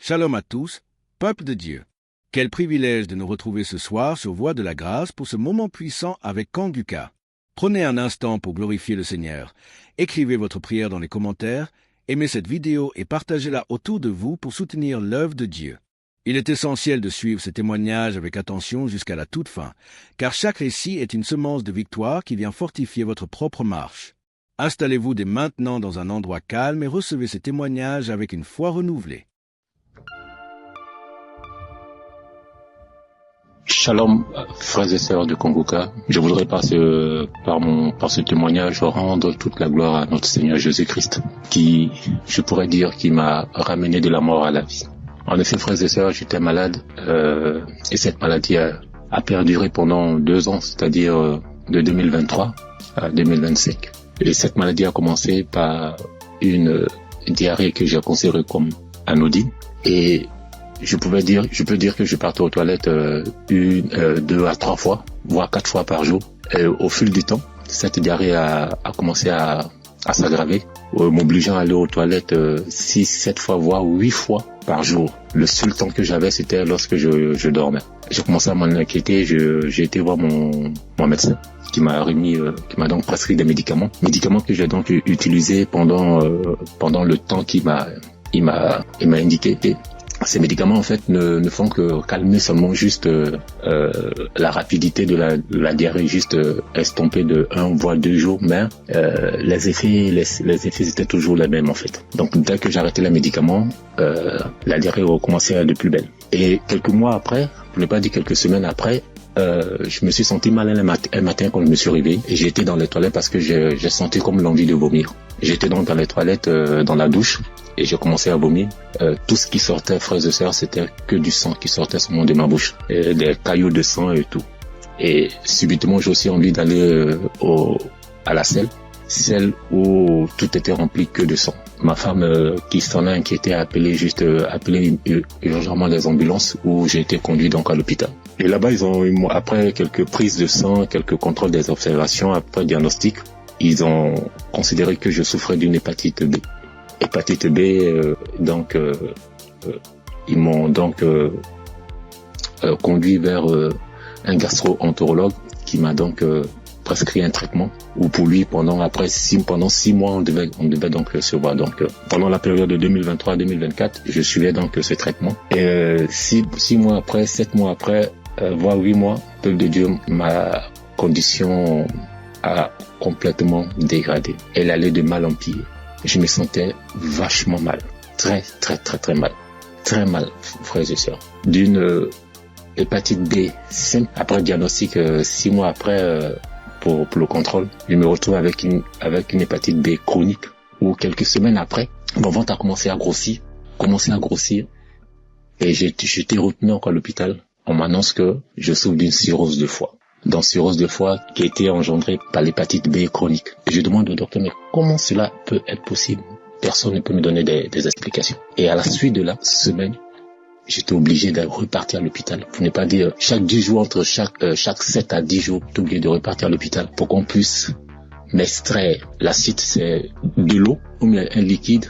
Shalom à tous, peuple de Dieu. Quel privilège de nous retrouver ce soir sur Voie de la Grâce pour ce moment puissant avec Kanguka. Prenez un instant pour glorifier le Seigneur. Écrivez votre prière dans les commentaires, aimez cette vidéo et partagez-la autour de vous pour soutenir l'œuvre de Dieu. Il est essentiel de suivre ces témoignages avec attention jusqu'à la toute fin, car chaque récit est une semence de victoire qui vient fortifier votre propre marche. Installez-vous dès maintenant dans un endroit calme et recevez ces témoignages avec une foi renouvelée. Shalom, frères et sœurs de Kanguka. Je voudrais par ce témoignage rendre toute la gloire à notre Seigneur Jésus-Christ, qui, je pourrais dire, qui m'a ramené de la mort à la vie. En effet, frères et sœurs, j'étais malade, et cette maladie a perduré pendant 2 ans, c'est-à-dire de 2023 à 2025. Et cette maladie a commencé par une diarrhée que j'ai considérée comme anodine, et je peux dire que je partais aux toilettes 2 à 3 fois, voire 4 fois par jour. Et au fil du temps, cette diarrhée a commencé à s'aggraver, m'obligeant à aller aux toilettes 6, 7 fois, voire 8 fois par jour. Le seul temps que j'avais, c'était lorsque je dormais. J'ai commencé à m'en inquiéter, j'ai été voir mon médecin qui m'a donc prescrit des médicaments que j'ai donc utilisés pendant le temps qu'il m'a indiqué. Ces médicaments en fait ne font que calmer seulement juste la rapidité de la diarrhée, juste estomper de 1 voire 2 jours, mais les effets étaient toujours les mêmes en fait. Donc dès que j'arrêtais les médicaments, la diarrhée recommençait à de plus belle. Et quelques mois après, pour ne pas dire quelques semaines après, je me suis senti mal un matin quand je me suis réveillé et j'ai été dans les toilettes parce que j'ai senti comme l'envie de vomir. J'étais donc dans les toilettes, dans la douche, et j'ai commencé à vomir. Tout ce qui sortait, frères et sœurs, c'était que du sang qui sortait seulement de ma bouche, et des caillots de sang et tout. Et subitement, j'ai aussi envie d'aller à la celle où tout était rempli que de sang. Ma femme, qui s'en a inquiétée, a appelé urgemment les ambulances, où j'ai été conduit donc à l'hôpital. Et là-bas, après quelques prises de sang, quelques contrôles des observations, après diagnostic, ils ont considéré que je souffrais d'une hépatite B. Hépatite B, ils m'ont donc conduit vers un gastro-entérologue qui m'a donc prescrit un traitement, où pour lui, pendant 6 mois, on devait donc se voir. Donc, pendant la période de 2023-2024, je suivais donc ce traitement. Et 6 mois après, 7 mois après, voire 8 mois, peuple de Dieu, ma condition a complètement dégradé. Elle allait de mal en pire. Je me sentais vachement mal. Très, très, très, très mal. Très mal, frères et sœurs. D'une hépatite B simple, après diagnostic, 6 mois après, pour le contrôle, je me retrouve avec une hépatite B chronique, où quelques semaines après, mon ventre a commencé à grossir, et j'ai été retenu encore à l'hôpital. On m'annonce que je souffre d'une cirrhose de foie. Dans cirrhose de foie qui a été engendrée par l'hépatite B chronique. Et je demande au docteur, mais comment cela peut être possible? Personne ne peut me donner des explications. Et à la suite de la semaine, j'étais obligé de repartir à l'hôpital. Pour ne pas dire chaque 10 jours, entre chaque 7 à 10 jours, j'étais obligé de repartir à l'hôpital pour qu'on puisse m'extraire. L'acide, c'est de l'eau ou bien un liquide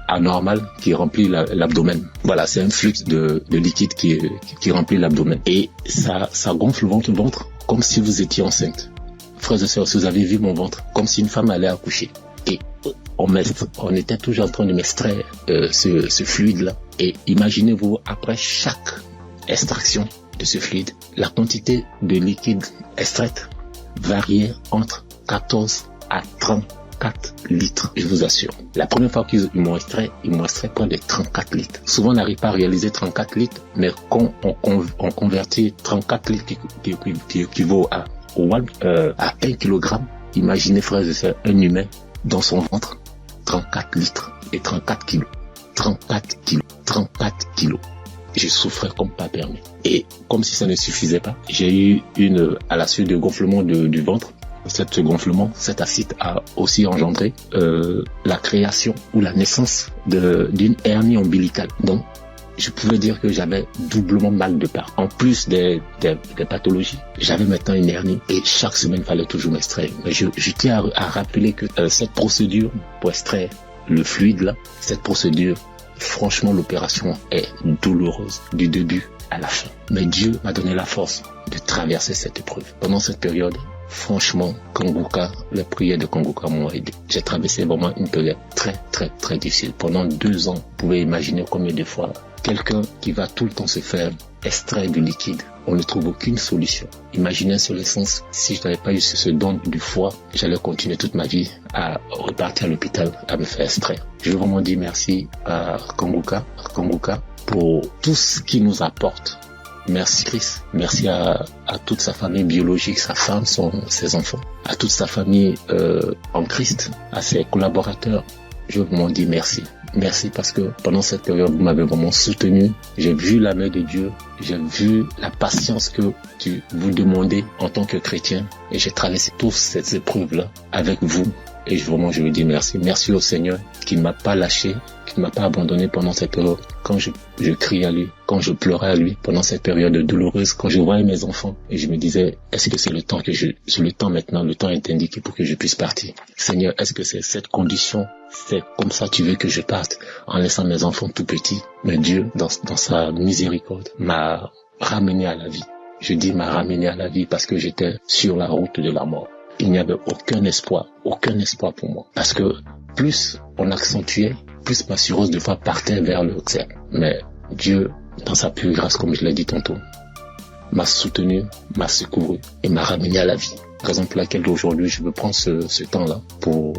anormal qui remplit l'abdomen. Voilà, c'est un flux de liquide qui remplit l'abdomen. Et ça gonfle le ventre comme si vous étiez enceinte. Frères et sœurs, si vous avez vu mon ventre, comme si une femme allait accoucher. Et on était toujours en train de m'extraire ce fluide-là. Et imaginez-vous, après chaque extraction de ce fluide, la quantité de liquide extraite variait entre 14 à 34 litres, je vous assure. La première fois qu'ils m'ont extrait près de 34 litres. Souvent, on n'arrive pas à réaliser 34 litres, mais quand on convertit 34 litres qui équivaut à 1 kilogramme, imaginez, frères et sœurs, un humain dans son ventre, 34 litres et 34 kilos. 34 kilos. Je souffrais comme pas permis. Et comme si ça ne suffisait pas, j'ai eu à la suite du gonflement du ventre, ce gonflement, cet acide a aussi engendré la création ou la naissance d'une hernie ombilicale. Donc, je pouvais dire que j'avais doublement mal de part. En plus des pathologies, j'avais maintenant une hernie et chaque semaine, il fallait toujours m'extraire. Mais je tiens à rappeler que cette procédure pour extraire le fluide là, cette procédure franchement, l'opération est douloureuse du début à la fin. Mais Dieu m'a donné la force de traverser cette épreuve. Pendant cette période, franchement, Kanguka, les prières de Kanguka m'ont aidé. J'ai traversé vraiment une période très difficile. Pendant 2 ans, vous pouvez imaginer combien de fois quelqu'un qui va tout le temps se faire extraire du liquide, on ne trouve aucune solution. Imaginez sur le sens, si je n'avais pas eu ce don du foie, j'allais continuer toute ma vie à repartir à l'hôpital à me faire extraire. Je veux vraiment dire merci à Kanguka pour tout ce qu'il nous apporte. Merci Chris, merci à toute sa famille biologique, sa femme, ses enfants, à toute sa famille en Christ, à ses collaborateurs. Je veux vraiment dire merci. Merci parce que pendant cette période, vous m'avez vraiment soutenu. J'ai vu la main de Dieu. J'ai vu la patience que vous demandez en tant que chrétien. Et j'ai traversé toutes ces épreuves-là avec vous. Et vraiment, je veux dire merci. Merci au Seigneur qui ne m'a pas lâché, qui ne m'a pas abandonné pendant cette période. Quand je criais à lui, quand je pleurais à lui, pendant cette période douloureuse, quand je voyais mes enfants, et je me disais, est-ce que c'est le temps maintenant, le temps est indiqué pour que je puisse partir. Seigneur, est-ce que c'est cette condition, c'est comme ça tu veux que je parte, en laissant mes enfants tout petits? Mais Dieu, dans sa miséricorde, m'a ramené à la vie. Je dis m'a ramené à la vie parce que j'étais sur la route de la mort. Il n'y avait aucun espoir pour moi. Parce que plus on accentuait, plus ma cirrhose de foie partait vers le cercle. Mais Dieu, dans sa pure grâce, comme je l'ai dit tantôt, m'a soutenu, m'a secouru et m'a ramené à la vie. Raison pour laquelle aujourd'hui, je veux prendre ce temps-là pour,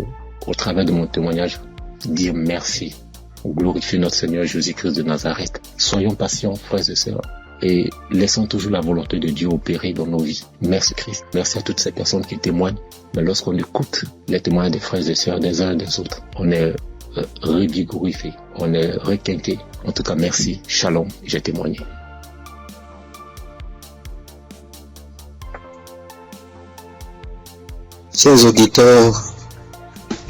au travers de mon témoignage, dire merci, glorifier notre Seigneur Jésus-Christ de Nazareth. Soyons patients, frères et sœurs, et laissons toujours la volonté de Dieu opérer dans nos vies. Merci Christ. Merci à toutes ces personnes qui témoignent. Mais lorsqu'on écoute les témoignages des frères et sœurs des uns et des autres, on est revigorifié, on est requinqué. En tout cas, merci. Shalom, j'ai témoigné. Chers auditeurs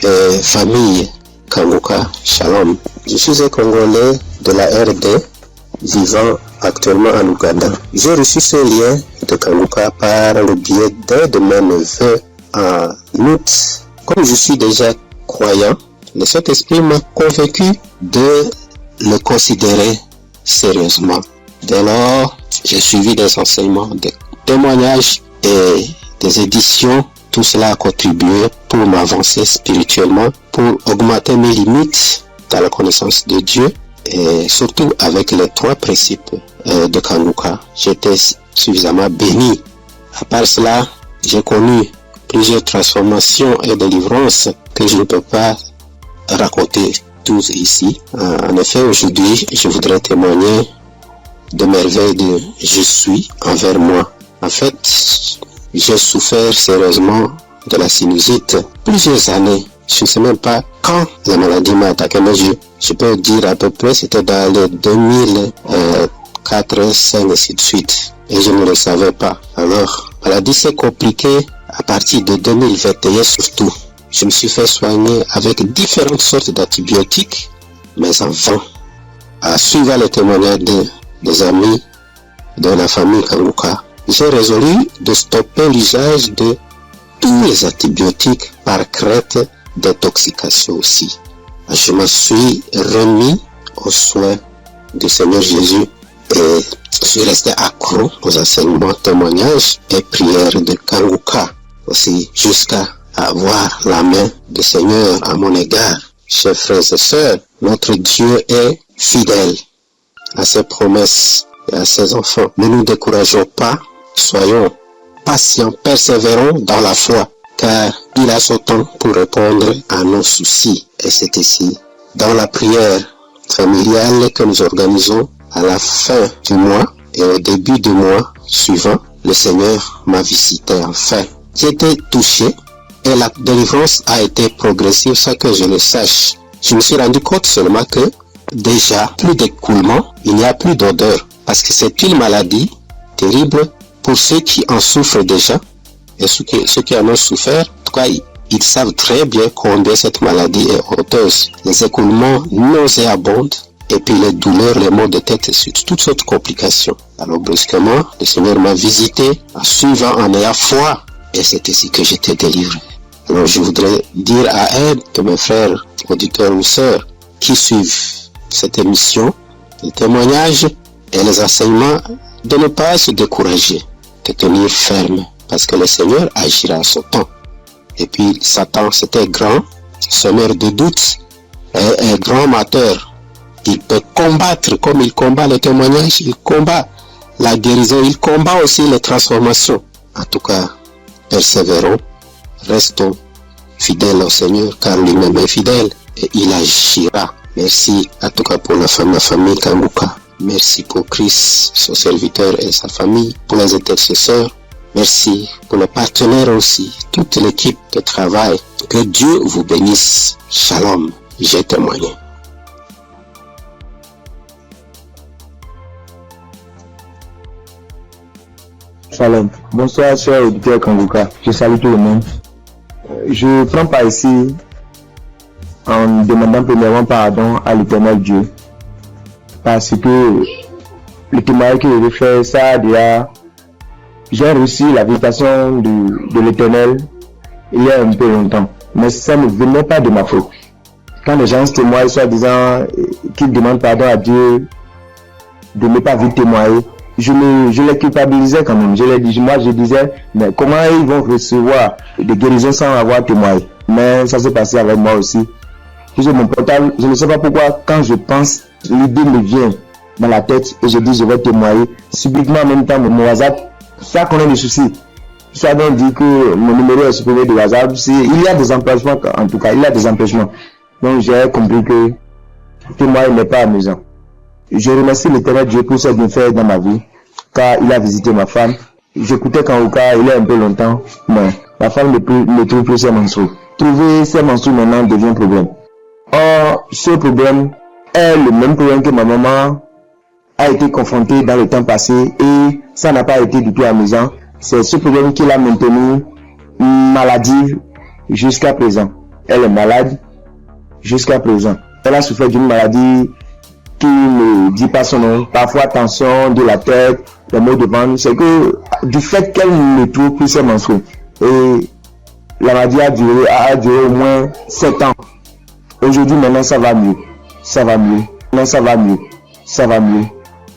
et famille Kanguka, Shalom. Je suis un Congolais de la RD vivant actuellement en Ouganda. J'ai reçu ce lien de Kanguka par le biais d'un de mes neveux en août. Comme je suis déjà croyant, le Saint-Esprit m'a convaincu de le considérer sérieusement. Dès lors, j'ai suivi des enseignements, des témoignages et des éditions. Tout cela a contribué pour m'avancer spirituellement, pour augmenter mes limites dans la connaissance de Dieu et surtout avec les 3 principes de Kanguka. J'étais suffisamment béni. À part cela, j'ai connu plusieurs transformations et délivrances que je ne peux pas raconter tous ici. En effet, aujourd'hui, je voudrais témoigner de merveilles de je suis envers moi. En fait, j'ai souffert sérieusement de la sinusite plusieurs années. Je ne sais même pas quand la maladie m'a attaqué, mais je peux dire à peu près c'était dans les 2004, 2005 et ainsi de suite. Et je ne le savais pas. Alors, la maladie s'est compliquée à partir de 2021 surtout. Je me suis fait soigner avec différentes sortes d'antibiotiques, mais en vain. À suivre les témoignages des amis de la famille Kanguka, j'ai résolu de stopper l'usage de tous les antibiotiques par crainte d'intoxication aussi. Je me suis remis aux soins du Seigneur Jésus et je suis resté accro aux enseignements, témoignages et prières de Kanguka aussi jusqu'à avoir la main du Seigneur à mon égard. Chers frères et sœurs, notre Dieu est fidèle à ses promesses et à ses enfants. Ne nous décourageons pas, soyons patients, persévérons dans la foi, car il a son temps pour répondre à nos soucis. Et c'est ici, dans la prière familiale que nous organisons à la fin du mois et au début du mois suivant, le Seigneur m'a visité enfin. J'ai été touché et la délivrance a été progressive sans que je le sache. Je me suis rendu compte seulement que déjà, plus d'écoulement, il n'y a plus d'odeur. Parce que c'est une maladie terrible pour ceux qui en souffrent déjà. Et ceux qui en ont souffert, en tout cas, ils savent très bien combien cette maladie est honteuse. Les écoulements nauséabonds, et puis les douleurs, les maux de tête, et toutes sortes de complications. Alors brusquement, le Seigneur m'a visité en suivant, en ayant foi. Et c'est ici que j'étais délivré. Alors je voudrais dire à un de mes frères, auditeurs ou sœurs, qui suivent cette émission, les témoignages et les enseignements, de ne pas se décourager, de tenir ferme, parce que le Seigneur agira à son temps. Et puis Satan, c'était grand, semeur de doutes, et grand amateur. Il peut combattre comme il combat le témoignage, il combat la guérison, il combat aussi les transformations. En tout cas, persévérons, restons fidèles au Seigneur, car lui-même est fidèle et il agira. Merci en tout cas pour ma famille Kanguka. Merci pour Christ, son serviteur et sa famille, pour les intercesseurs. Merci pour les partenaires aussi, toute l'équipe de travail. Que Dieu vous bénisse. Shalom, j'ai témoigné. Shalom. Bonsoir, cher auditeur Kanguka. Je salue tout le monde. Je prends part ici en demandant premièrement pardon à l'Éternel Dieu. Parce que le témoignage que je vais faire, ça déjà, j'ai reçu la visitation de l'Éternel il y a un peu longtemps. Mais ça ne venait pas de ma faute. Quand les gens se témoignent, soit disant qu'ils demandent pardon à Dieu de ne pas vite témoigner, je les culpabilisais quand même. Je disais, mais comment ils vont recevoir des guérisons sans avoir témoigné? Mais ça s'est passé avec moi aussi. J'ai mon portable, je ne sais pas pourquoi, quand je pense, l'idée me vient dans la tête et je dis je vais témoigner. Subitement en même temps, mon WhatsApp, ça connaît des soucis. Ça donc dit que mon numéro est supprimé de WhatsApp. Il y a des empêchements, en tout cas, il y a des empêchements. Donc j'ai compris que témoigner n'est pas amusant. Je remercie l'Éternel Dieu pour ce qu'il fait dans ma vie, car il a visité ma femme. J'écoutais Kanguka il y a un peu longtemps, mais ma femme ne trouve plus ses menstrues. Trouver ses menstrues maintenant devient un problème. Or, ce problème est le même problème que ma maman a été confrontée dans le temps passé et ça n'a pas été du tout amusant. C'est ce problème qui l'a maintenue maladive jusqu'à présent. Elle est malade jusqu'à présent. Elle a souffert d'une maladie qui ne dit pas son nom, parfois tension de la tête, les maux de ventre. C'est que du fait qu'elle ne trouve plus ses menstrues. Et la maladie a duré au moins 7 ans. Aujourd'hui, maintenant, ça va mieux. Ça va mieux. Maintenant, ça va mieux. Ça va mieux.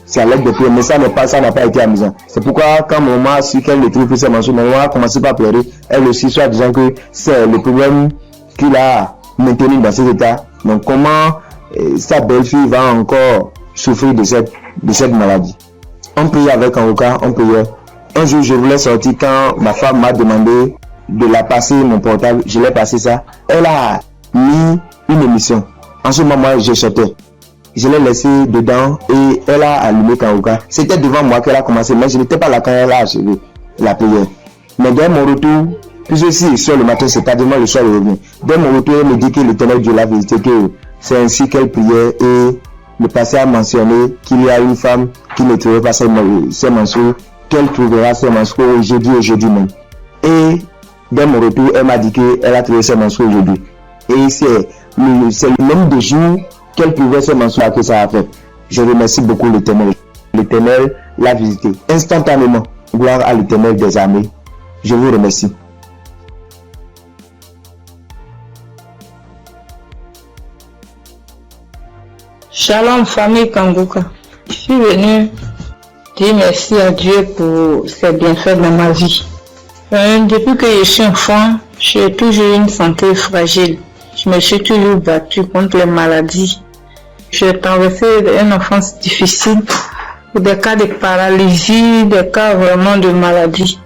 C'est à l'aide de prière, mais ça n'a pas été amusant. C'est pourquoi, quand mon maman a su qu'elle ne trouve plus ses menstrues, ma maman a commencé par pleurer. Elle aussi, soit disant que c'est le problème qu'il a maintenu dans cet état. Donc, comment sa belle-fille va encore souffrir de cette maladie? On priait avec Kanguka, on priait. Un jour, je voulais sortir quand ma femme m'a demandé de la passer mon portable. Je l'ai passé ça. Elle a mis une émission. En ce moment, je sortais. Je l'ai laissé dedans et elle a allumé Kanguka. C'était devant moi qu'elle a commencé, mais je n'étais pas là quand elle a achevé la prière. Mais dès mon retour, puisque si sur le matin, c'est tardivement le soir, elle revient. Dès mon retour, elle me dit que l'Éternel Dieu l'a visité, que c'est ainsi qu'elle priait et le passé a mentionné qu'il y a une femme qui ne trouvait pas ses menstrues, qu'elle trouvera ses menstrues aujourd'hui même. Et dès mon retour, elle m'a dit qu'elle a trouvé ses menstrues aujourd'hui. Et c'est le nombre de jours qu'elle pouvait se menstruer que ça a fait. Je remercie beaucoup l'Éternel. L'Éternel l'a visité instantanément. Gloire à l'Éternel des armées. Je vous remercie. Shalom famille Kanguka. Je suis venu dire merci à Dieu pour ses bienfaits dans ma vie. Depuis que je suis enfant, j'ai toujours eu une santé fragile. Je me suis toujours battue contre les maladies. J'ai traversé une enfance difficile, des cas de paralysie, des cas vraiment de maladie.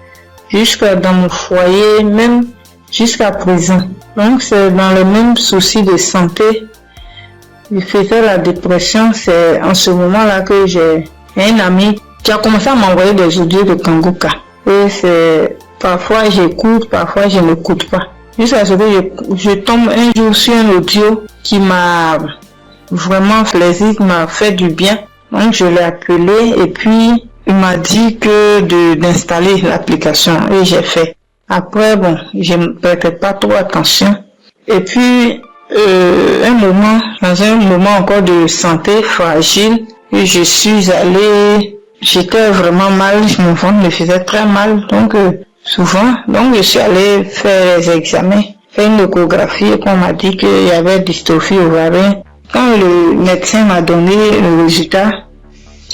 Jusqu'à dans mon foyer, même jusqu'à présent. Donc c'est dans le même souci de santé. Je faisais la dépression, c'est en ce moment-là que j'ai un ami qui a commencé à m'envoyer des audios de Kanguka. Et c'est parfois j'écoute, parfois je n'écoute pas. Jusqu'à ce que je tombe un jour sur un audio qui m'a vraiment plaisir, qui m'a fait du bien. Donc je l'ai appelé et puis il m'a dit que d'installer l'application et j'ai fait. Après bon, je ne prêtais pas trop attention. Et puis dans un moment encore de santé fragile, je suis allée, j'étais vraiment mal, mon ventre me faisait très mal, donc je suis allée faire les examens, faire une échographie et qu'on m'a dit qu'il y avait dystrophie ovarienne. Quand le médecin m'a donné le résultat,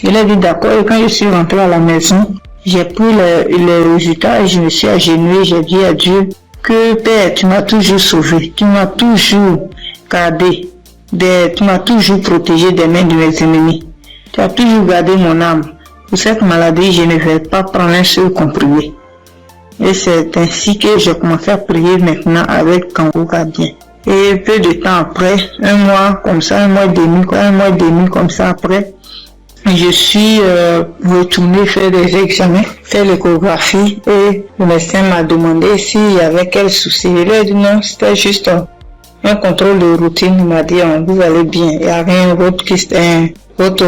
il a dit d'accord. Et quand je suis rentrée à la maison, j'ai pris le résultat et je me suis agenouillée. J'ai dit à Dieu que Père, tu m'as toujours sauvé, tu m'as toujours gardé, tu m'as toujours protégé des mains de mes ennemis. Tu as toujours gardé mon âme. Pour cette maladie, je ne vais pas prendre un seul comprimé. Et c'est ainsi que j'ai commencé à prier maintenant avec Kanguka bien. Et peu de temps après, un mois et demi comme ça après, je suis retournée faire des examens, faire l'échographie et le médecin m'a demandé s'il y avait quel souci. Il a dit non, c'était juste un contrôle de routine. Il m'a dit vous allez bien, il n'y a rien, votre kyste, votre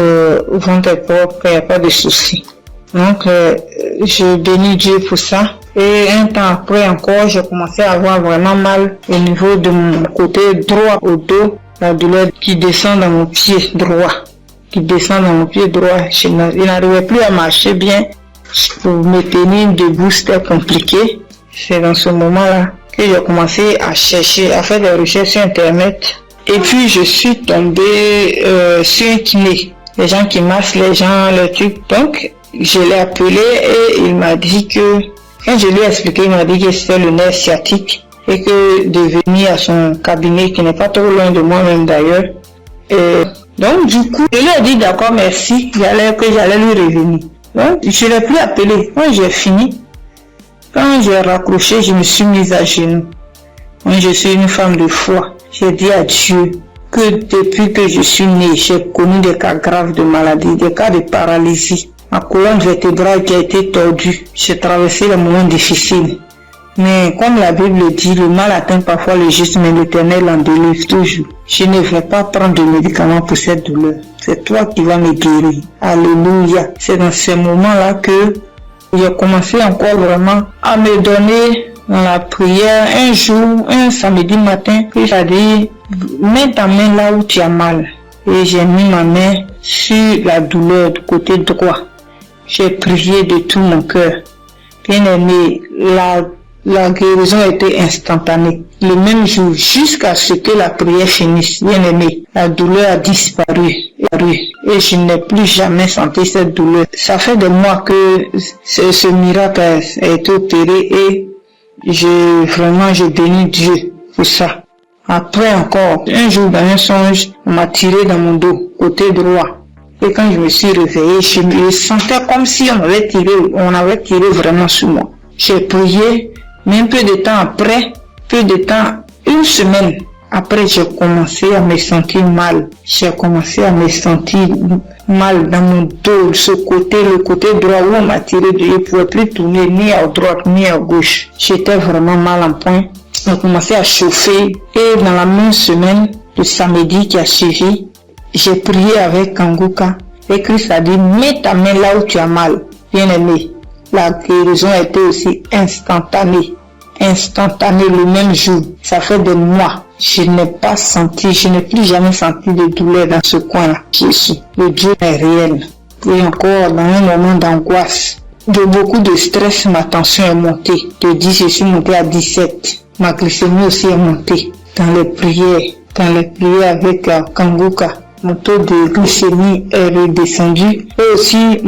ventre est propre, il n'y a pas de souci. Donc je bénis Dieu pour ça. Et un temps après encore, j'ai commencé à avoir vraiment mal au niveau de mon côté droit au dos, la douleur qui descend dans mon pied droit. Je n'arrivais plus à marcher bien. Pour me tenir debout, c'était compliqué. C'est dans ce moment-là que j'ai commencé à chercher, à faire des recherches sur Internet. Et puis, je suis tombée sur un kiné. Les gens qui massent les gens, le truc. Donc, je l'ai appelé et il m'a dit que, quand je lui ai expliqué, il m'a dit que c'était le nerf sciatique et que de venir à son cabinet, qui n'est pas trop loin de moi-même d'ailleurs. Donc, du coup, je lui ai dit d'accord, merci, que j'allais lui revenir. Donc, je ne l'ai plus appelé. Quand j'ai fini, quand j'ai raccroché, je me suis mise à genoux. Moi, je suis une femme de foi. J'ai dit à Dieu que depuis que je suis née, j'ai connu des cas graves de maladie, des cas de paralysie. Ma colonne vertébrale qui a été tordue. J'ai traversé les moments difficiles. Mais comme la Bible dit, le mal atteint parfois le juste, mais l'Éternel en délivre toujours. Je ne vais pas prendre de médicaments pour cette douleur. C'est toi qui vas me guérir. Alléluia. C'est dans ces moments-là que j'ai commencé encore vraiment à me donner dans la prière. Un jour, un samedi matin, que j'ai dit, mets ta main là où tu as mal. Et j'ai mis ma main sur la douleur du côté droit. J'ai prié de tout mon cœur. Bien aimé, la guérison a été instantanée. Le même jour, jusqu'à ce que la prière finisse, bien aimé, la douleur a disparu. Et je n'ai plus jamais senti cette douleur. Ça fait des mois que ce miracle a été opéré et je bénis Dieu pour ça. Après encore, un jour dans un songe, on m'a tiré dans mon dos, côté droit. Et quand je me suis réveillé, je me sentais comme si on avait tiré vraiment sur moi. J'ai prié. Mais un peu de temps, une semaine après, j'ai commencé à me sentir mal. J'ai commencé à me sentir mal dans mon dos, le côté droit où on m'a tiré, je ne pouvais plus tourner ni à droite ni à gauche. J'étais vraiment mal en point. On commençait à chauffer et dans la même semaine, le samedi qui a suivi, j'ai prié avec Kanguka et Christ a dit, mets ta main là où tu as mal, bien aimé. La guérison a été aussi instantanée le même jour. Ça fait des mois. Je n'ai plus jamais senti de douleur dans ce coin-là. Jésus, le Dieu est réel. Et encore, dans un moment d'angoisse, de beaucoup de stress, ma tension est montée. De 10, je suis montée à 17. Ma glycémie aussi est montée. Dans les prières avec Kanguka, mon taux de glycémie est redescendu. Et aussi,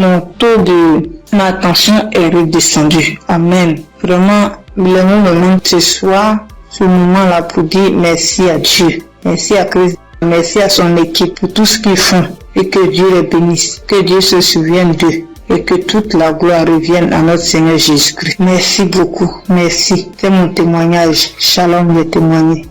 ma tension est redescendue. Amen. Vraiment, le moment ce soir, ce moment-là pour dire merci à Dieu. Merci à Christ. Merci à son équipe pour tout ce qu'ils font. Et que Dieu les bénisse. Que Dieu se souvienne d'eux. Et que toute la gloire revienne à notre Seigneur Jésus-Christ. Merci beaucoup. Merci. C'est mon témoignage. Shalom, j'ai témoigné.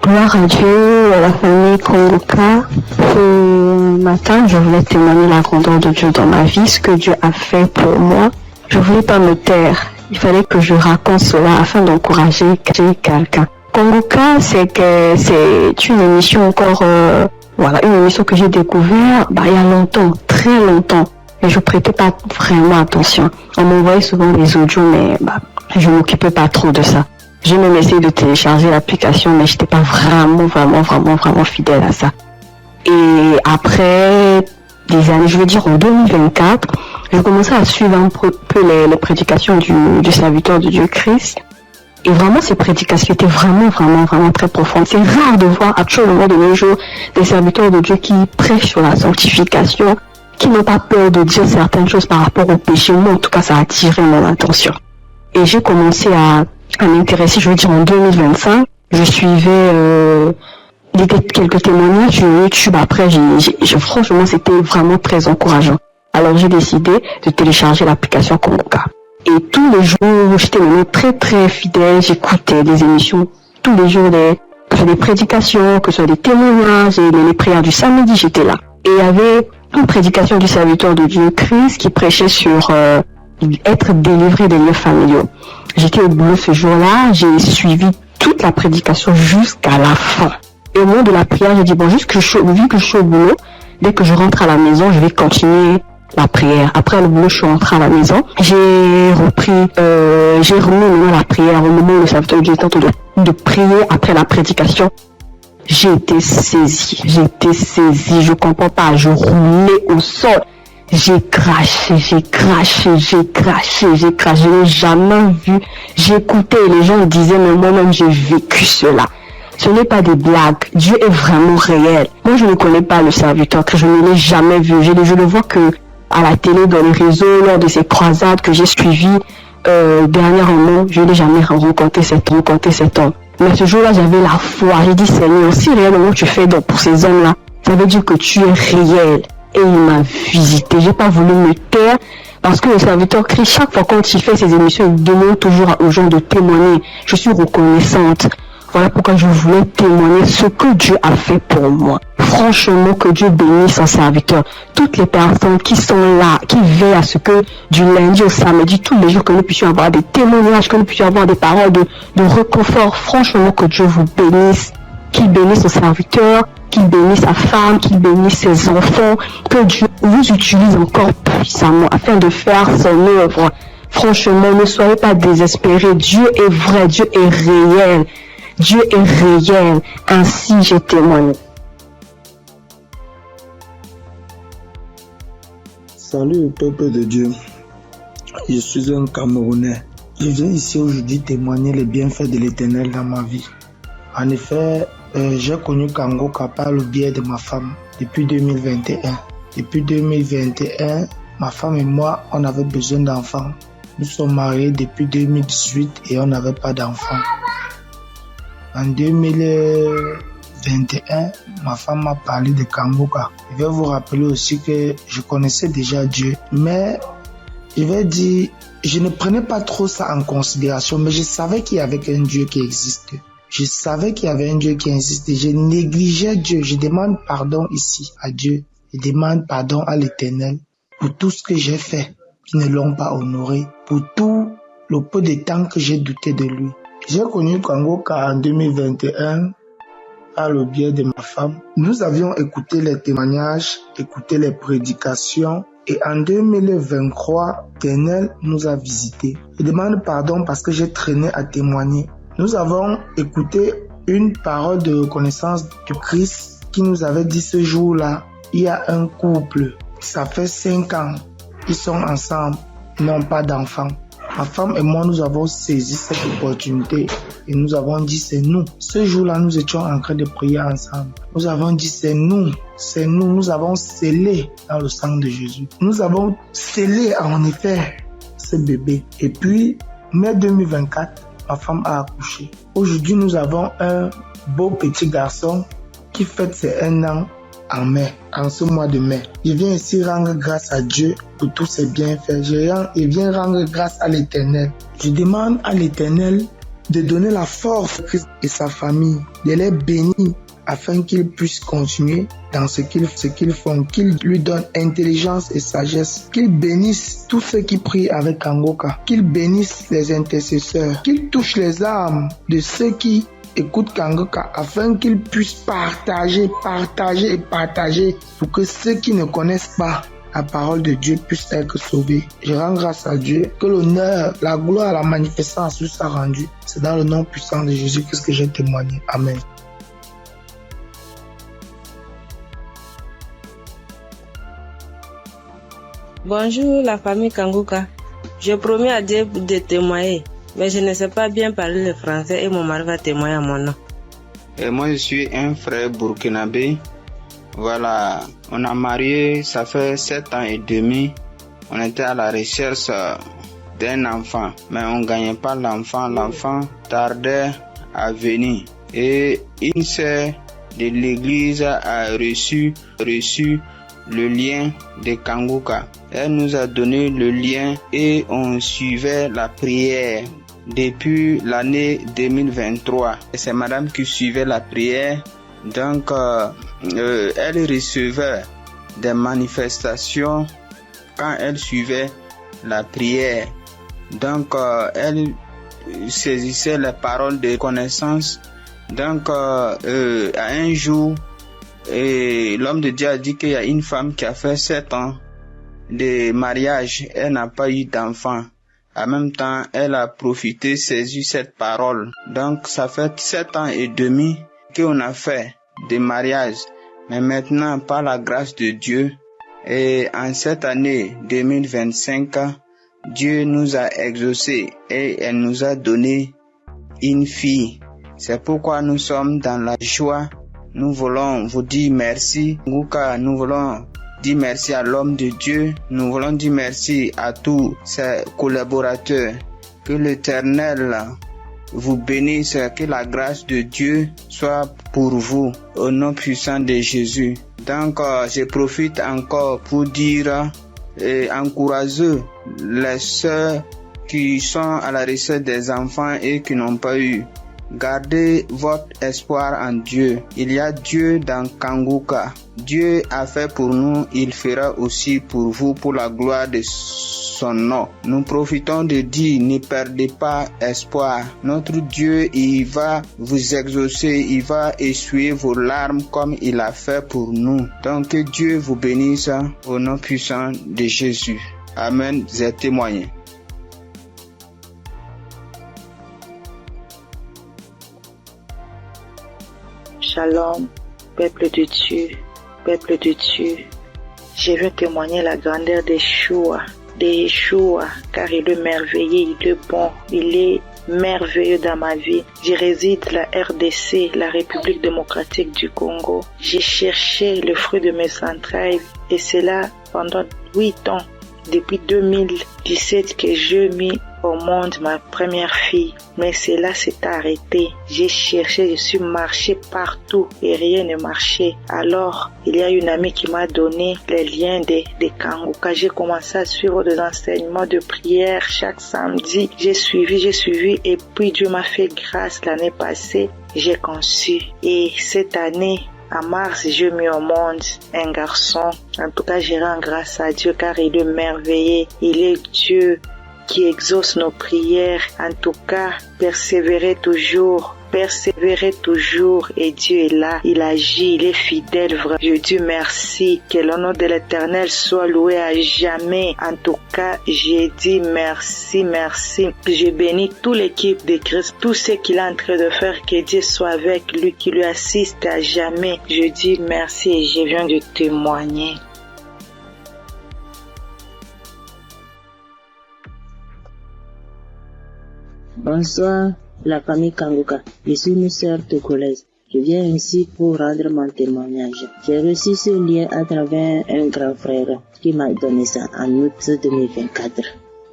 Gloire à Dieu, à la famille Kanguka. Ce matin, je voulais témoigner la grandeur de Dieu dans ma vie, ce que Dieu a fait pour moi. Je voulais pas me taire. Il fallait que je raconte cela afin d'encourager quelqu'un. Kanguka, c'est une émission une émission que j'ai découvert il y a longtemps, très longtemps. Et je prêtais pas vraiment attention. On m'envoyait souvent des audios, mais je m'occupais pas trop de ça. J'ai même essayé de télécharger l'application, mais j'étais pas vraiment fidèle à ça. Et après des années, je veux dire en 2024, je commençais à suivre un peu les prédications du serviteur de Dieu Christ. Et vraiment, ces prédications étaient vraiment très profondes. C'est rare de voir actuellement de nos jours des serviteurs de Dieu qui prêchent sur la sanctification, qui n'ont pas peur de dire certaines choses par rapport au péché. Moi, en tout cas, ça a attiré mon attention. Et j'ai commencé à m'intéresser, je veux dire en 2025. Je suivais quelques témoignages sur YouTube. Après, franchement, c'était vraiment très encourageant. Alors, j'ai décidé de télécharger l'application Kongoka. Et tous les jours, j'étais vraiment très fidèle. J'écoutais des émissions tous les jours, que ce soit des prédications, que ce soit des témoignages, et les prières du samedi, j'étais là. Et il y avait une prédication du serviteur de Dieu Christ qui prêchait sur être délivré des lieux familiaux. J'étais au boulot ce jour-là, j'ai suivi toute la prédication jusqu'à la fin. Et au moment de la prière, j'ai dit, bon, vu que je suis au boulot, dès que je rentre à la maison, je vais continuer la prière. Après le boulot, je suis rentrée à la maison. J'ai remis la prière au moment où le serviteur de Dieu était en train de prier après la prédication. J'ai été saisie, je comprends pas, je roulais au sol. J'ai craché, je n'ai jamais vu. J'écoutais et les gens disaient, mais moi-même j'ai vécu cela. Ce n'est pas des blagues, Dieu est vraiment réel. Moi je ne connais pas le serviteur, que je ne l'ai jamais vu. Je le vois que à la télé, dans les réseaux, lors de ces croisades que j'ai suivies dernièrement, je n'ai jamais rencontré cet homme. Mais ce jour-là, j'avais la foi. J'ai dit, Seigneur, si réellement tu fais donc pour ces hommes-là, ça veut dire que tu es réel. Et il m'a visité. J'ai pas voulu me taire parce que le serviteur Christ, chaque fois quand il fait ses émissions, il demande toujours aux gens de témoigner. Je suis reconnaissante. Voilà pourquoi je voulais témoigner ce que Dieu a fait pour moi. Franchement, que Dieu bénisse son serviteur. Toutes les personnes qui sont là, qui veillent à ce que du lundi au samedi, tous les jours, que nous puissions avoir des témoignages, que nous puissions avoir des paroles de réconfort. Franchement, que Dieu vous bénisse. Qu'il bénisse son serviteur, qu'il bénisse sa femme, qu'il bénisse ses enfants. Que Dieu vous utilise encore puissamment afin de faire son œuvre. Franchement, ne soyez pas désespérés. Dieu est vrai, Dieu est réel. Dieu est réel, ainsi j'ai témoigné. Salut peuple de Dieu, je suis un Camerounais. Je viens ici aujourd'hui témoigner les bienfaits de l'Éternel dans ma vie. En effet, j'ai connu Kongoka par le biais de ma femme depuis 2021. Depuis 2021, ma femme et moi, on avait besoin d'enfants. Nous sommes mariés depuis 2018 et on n'avait pas d'enfants. En 2021, ma femme m'a parlé de Kongoka. Je vais vous rappeler aussi que je connaissais déjà Dieu, mais je vais dire, je ne prenais pas trop ça en considération, mais je savais qu'il y avait un Dieu qui existait. Je savais qu'il y avait un Dieu qui existait. Je négligeais Dieu. Je demande pardon ici à Dieu. Je demande pardon à l'Éternel pour tout ce que j'ai fait qui ne l'ont pas honoré, pour tout le peu de temps que j'ai douté de lui. J'ai connu Kongoka en 2021 par le biais de ma femme. Nous avions écouté les témoignages, écouté les prédications et en 2023, l'Éternel nous a visités. Je demande pardon parce que j'ai traîné à témoigner. Nous avons écouté une parole de reconnaissance du Christ qui nous avait dit ce jour-là, il y a un couple, ça fait 5 ans, ils sont ensemble, ils n'ont pas d'enfants. Ma femme et moi, nous avons saisi cette opportunité et nous avons dit c'est nous. Ce jour-là, nous étions en train de prier ensemble. Nous avons dit c'est nous, nous avons scellé dans le sang de Jésus. Nous avons scellé en effet ce bébé. Et puis, mai 2024, ma femme a accouché. Aujourd'hui, nous avons un beau petit garçon qui fête ses 1 an en mai, en ce mois de mai. Je viens ici rendre grâce à Dieu pour tous ses bienfaits. Je viens rendre grâce à l'Éternel. Je demande à l'Éternel de donner la force à Christ et sa famille, de les bénir afin qu'ils puissent continuer dans ce qu'ils font, qu'ils lui donnent intelligence et sagesse, qu'ils bénissent tous ceux qui prient avec Kongoka, qu'ils bénissent les intercesseurs, qu'ils touchent les âmes de ceux qui écoute Kongoka afin qu'ils puissent partager pour que ceux qui ne connaissent pas la parole de Dieu puissent être sauvés. Je rends grâce à Dieu que l'honneur, la gloire, la manifestance lui soit rendue. C'est dans le nom puissant de Jésus-Christ que j'ai témoigné. Amen. Bonjour la famille Kanguka. Je promets à Dieu de témoigner, mais je ne sais pas bien parler le français et mon mari va témoigner à mon nom. Et moi je suis un frère burkinabé. Voilà, on a marié, ça fait 7 ans et demi. On était à la recherche d'un enfant, mais on ne gagnait pas l'enfant. L'enfant tardait à venir. Et une sœur de l'église a reçu le lien de Kanguka. Elle nous a donné le lien et on suivait la prière depuis l'année 2023. C'est madame qui suivait la prière. Donc, elle recevait des manifestations quand elle suivait la prière. Donc, elle saisissait les paroles de connaissance. Donc, à un jour, l'homme de Dieu a dit qu'il y a une femme qui a fait 7 ans de mariage. Elle n'a pas eu d'enfant. En même temps, elle a profité, saisi cette parole. Donc, ça fait 7 ans et demi qu'on a fait des mariages. Mais maintenant, par la grâce de Dieu, et en cette année 2025, Dieu nous a exaucés et elle nous a donné une fille. C'est pourquoi nous sommes dans la joie. Nous voulons vous dire merci. Nous voulons dire merci à l'homme de Dieu. Nous voulons dire merci à tous ses collaborateurs. Que l'Éternel vous bénisse, que la grâce de Dieu soit pour vous au nom puissant de Jésus. Donc, je profite encore pour dire et encourager les sœurs qui sont à la recherche des enfants et qui n'ont pas eu. Gardez votre espoir en Dieu. Il y a Dieu dans Kanguka. Dieu a fait pour nous, il fera aussi pour vous, pour la gloire de son nom. Nous profitons de dire, ne perdez pas espoir. Notre Dieu, il va vous exaucer, il va essuyer vos larmes comme il a fait pour nous. Donc que Dieu vous bénisse au nom puissant de Jésus. Amen. J'ai témoigné. Shalom, peuple de Dieu, peuple de Dieu. Je veux témoigner la grandeur de Yeshua, car il est merveilleux, il est bon, il est merveilleux dans ma vie. Je réside à la RDC, la République démocratique du Congo. J'ai cherché le fruit de mes entrailles et c'est là pendant 8 ans, depuis 2017 que j'ai mis au monde ma première fille. Mais cela s'est arrêté. J'ai cherché, je suis marché partout et rien ne marchait. Alors, il y a une amie qui m'a donné les liens de Kanguka. J'ai commencé à suivre des enseignements de prière chaque samedi. J'ai suivi et puis Dieu m'a fait grâce l'année passée. J'ai conçu. Et cette année, en mars, j'ai mis au monde un garçon. En tout cas, je rends grâce à Dieu car il est merveilleux. Il est Dieu qui exauce nos prières. En tout cas, persévérez toujours et Dieu est là, il agit, il est fidèle. Je dis merci, que le nom de l'Éternel soit loué à jamais. En tout cas, j'ai dit merci. Je bénis toute l'équipe de Christ, tout ce qu'il est en train de faire, que Dieu soit avec lui, qui lui assiste à jamais. Je dis merci et je viens de témoigner. Bonsoir, la famille Kanguka. Je suis une sœur togolaise. Je viens ici pour rendre mon témoignage. J'ai reçu ce lien à travers un grand frère qui m'a donné ça en août 2024.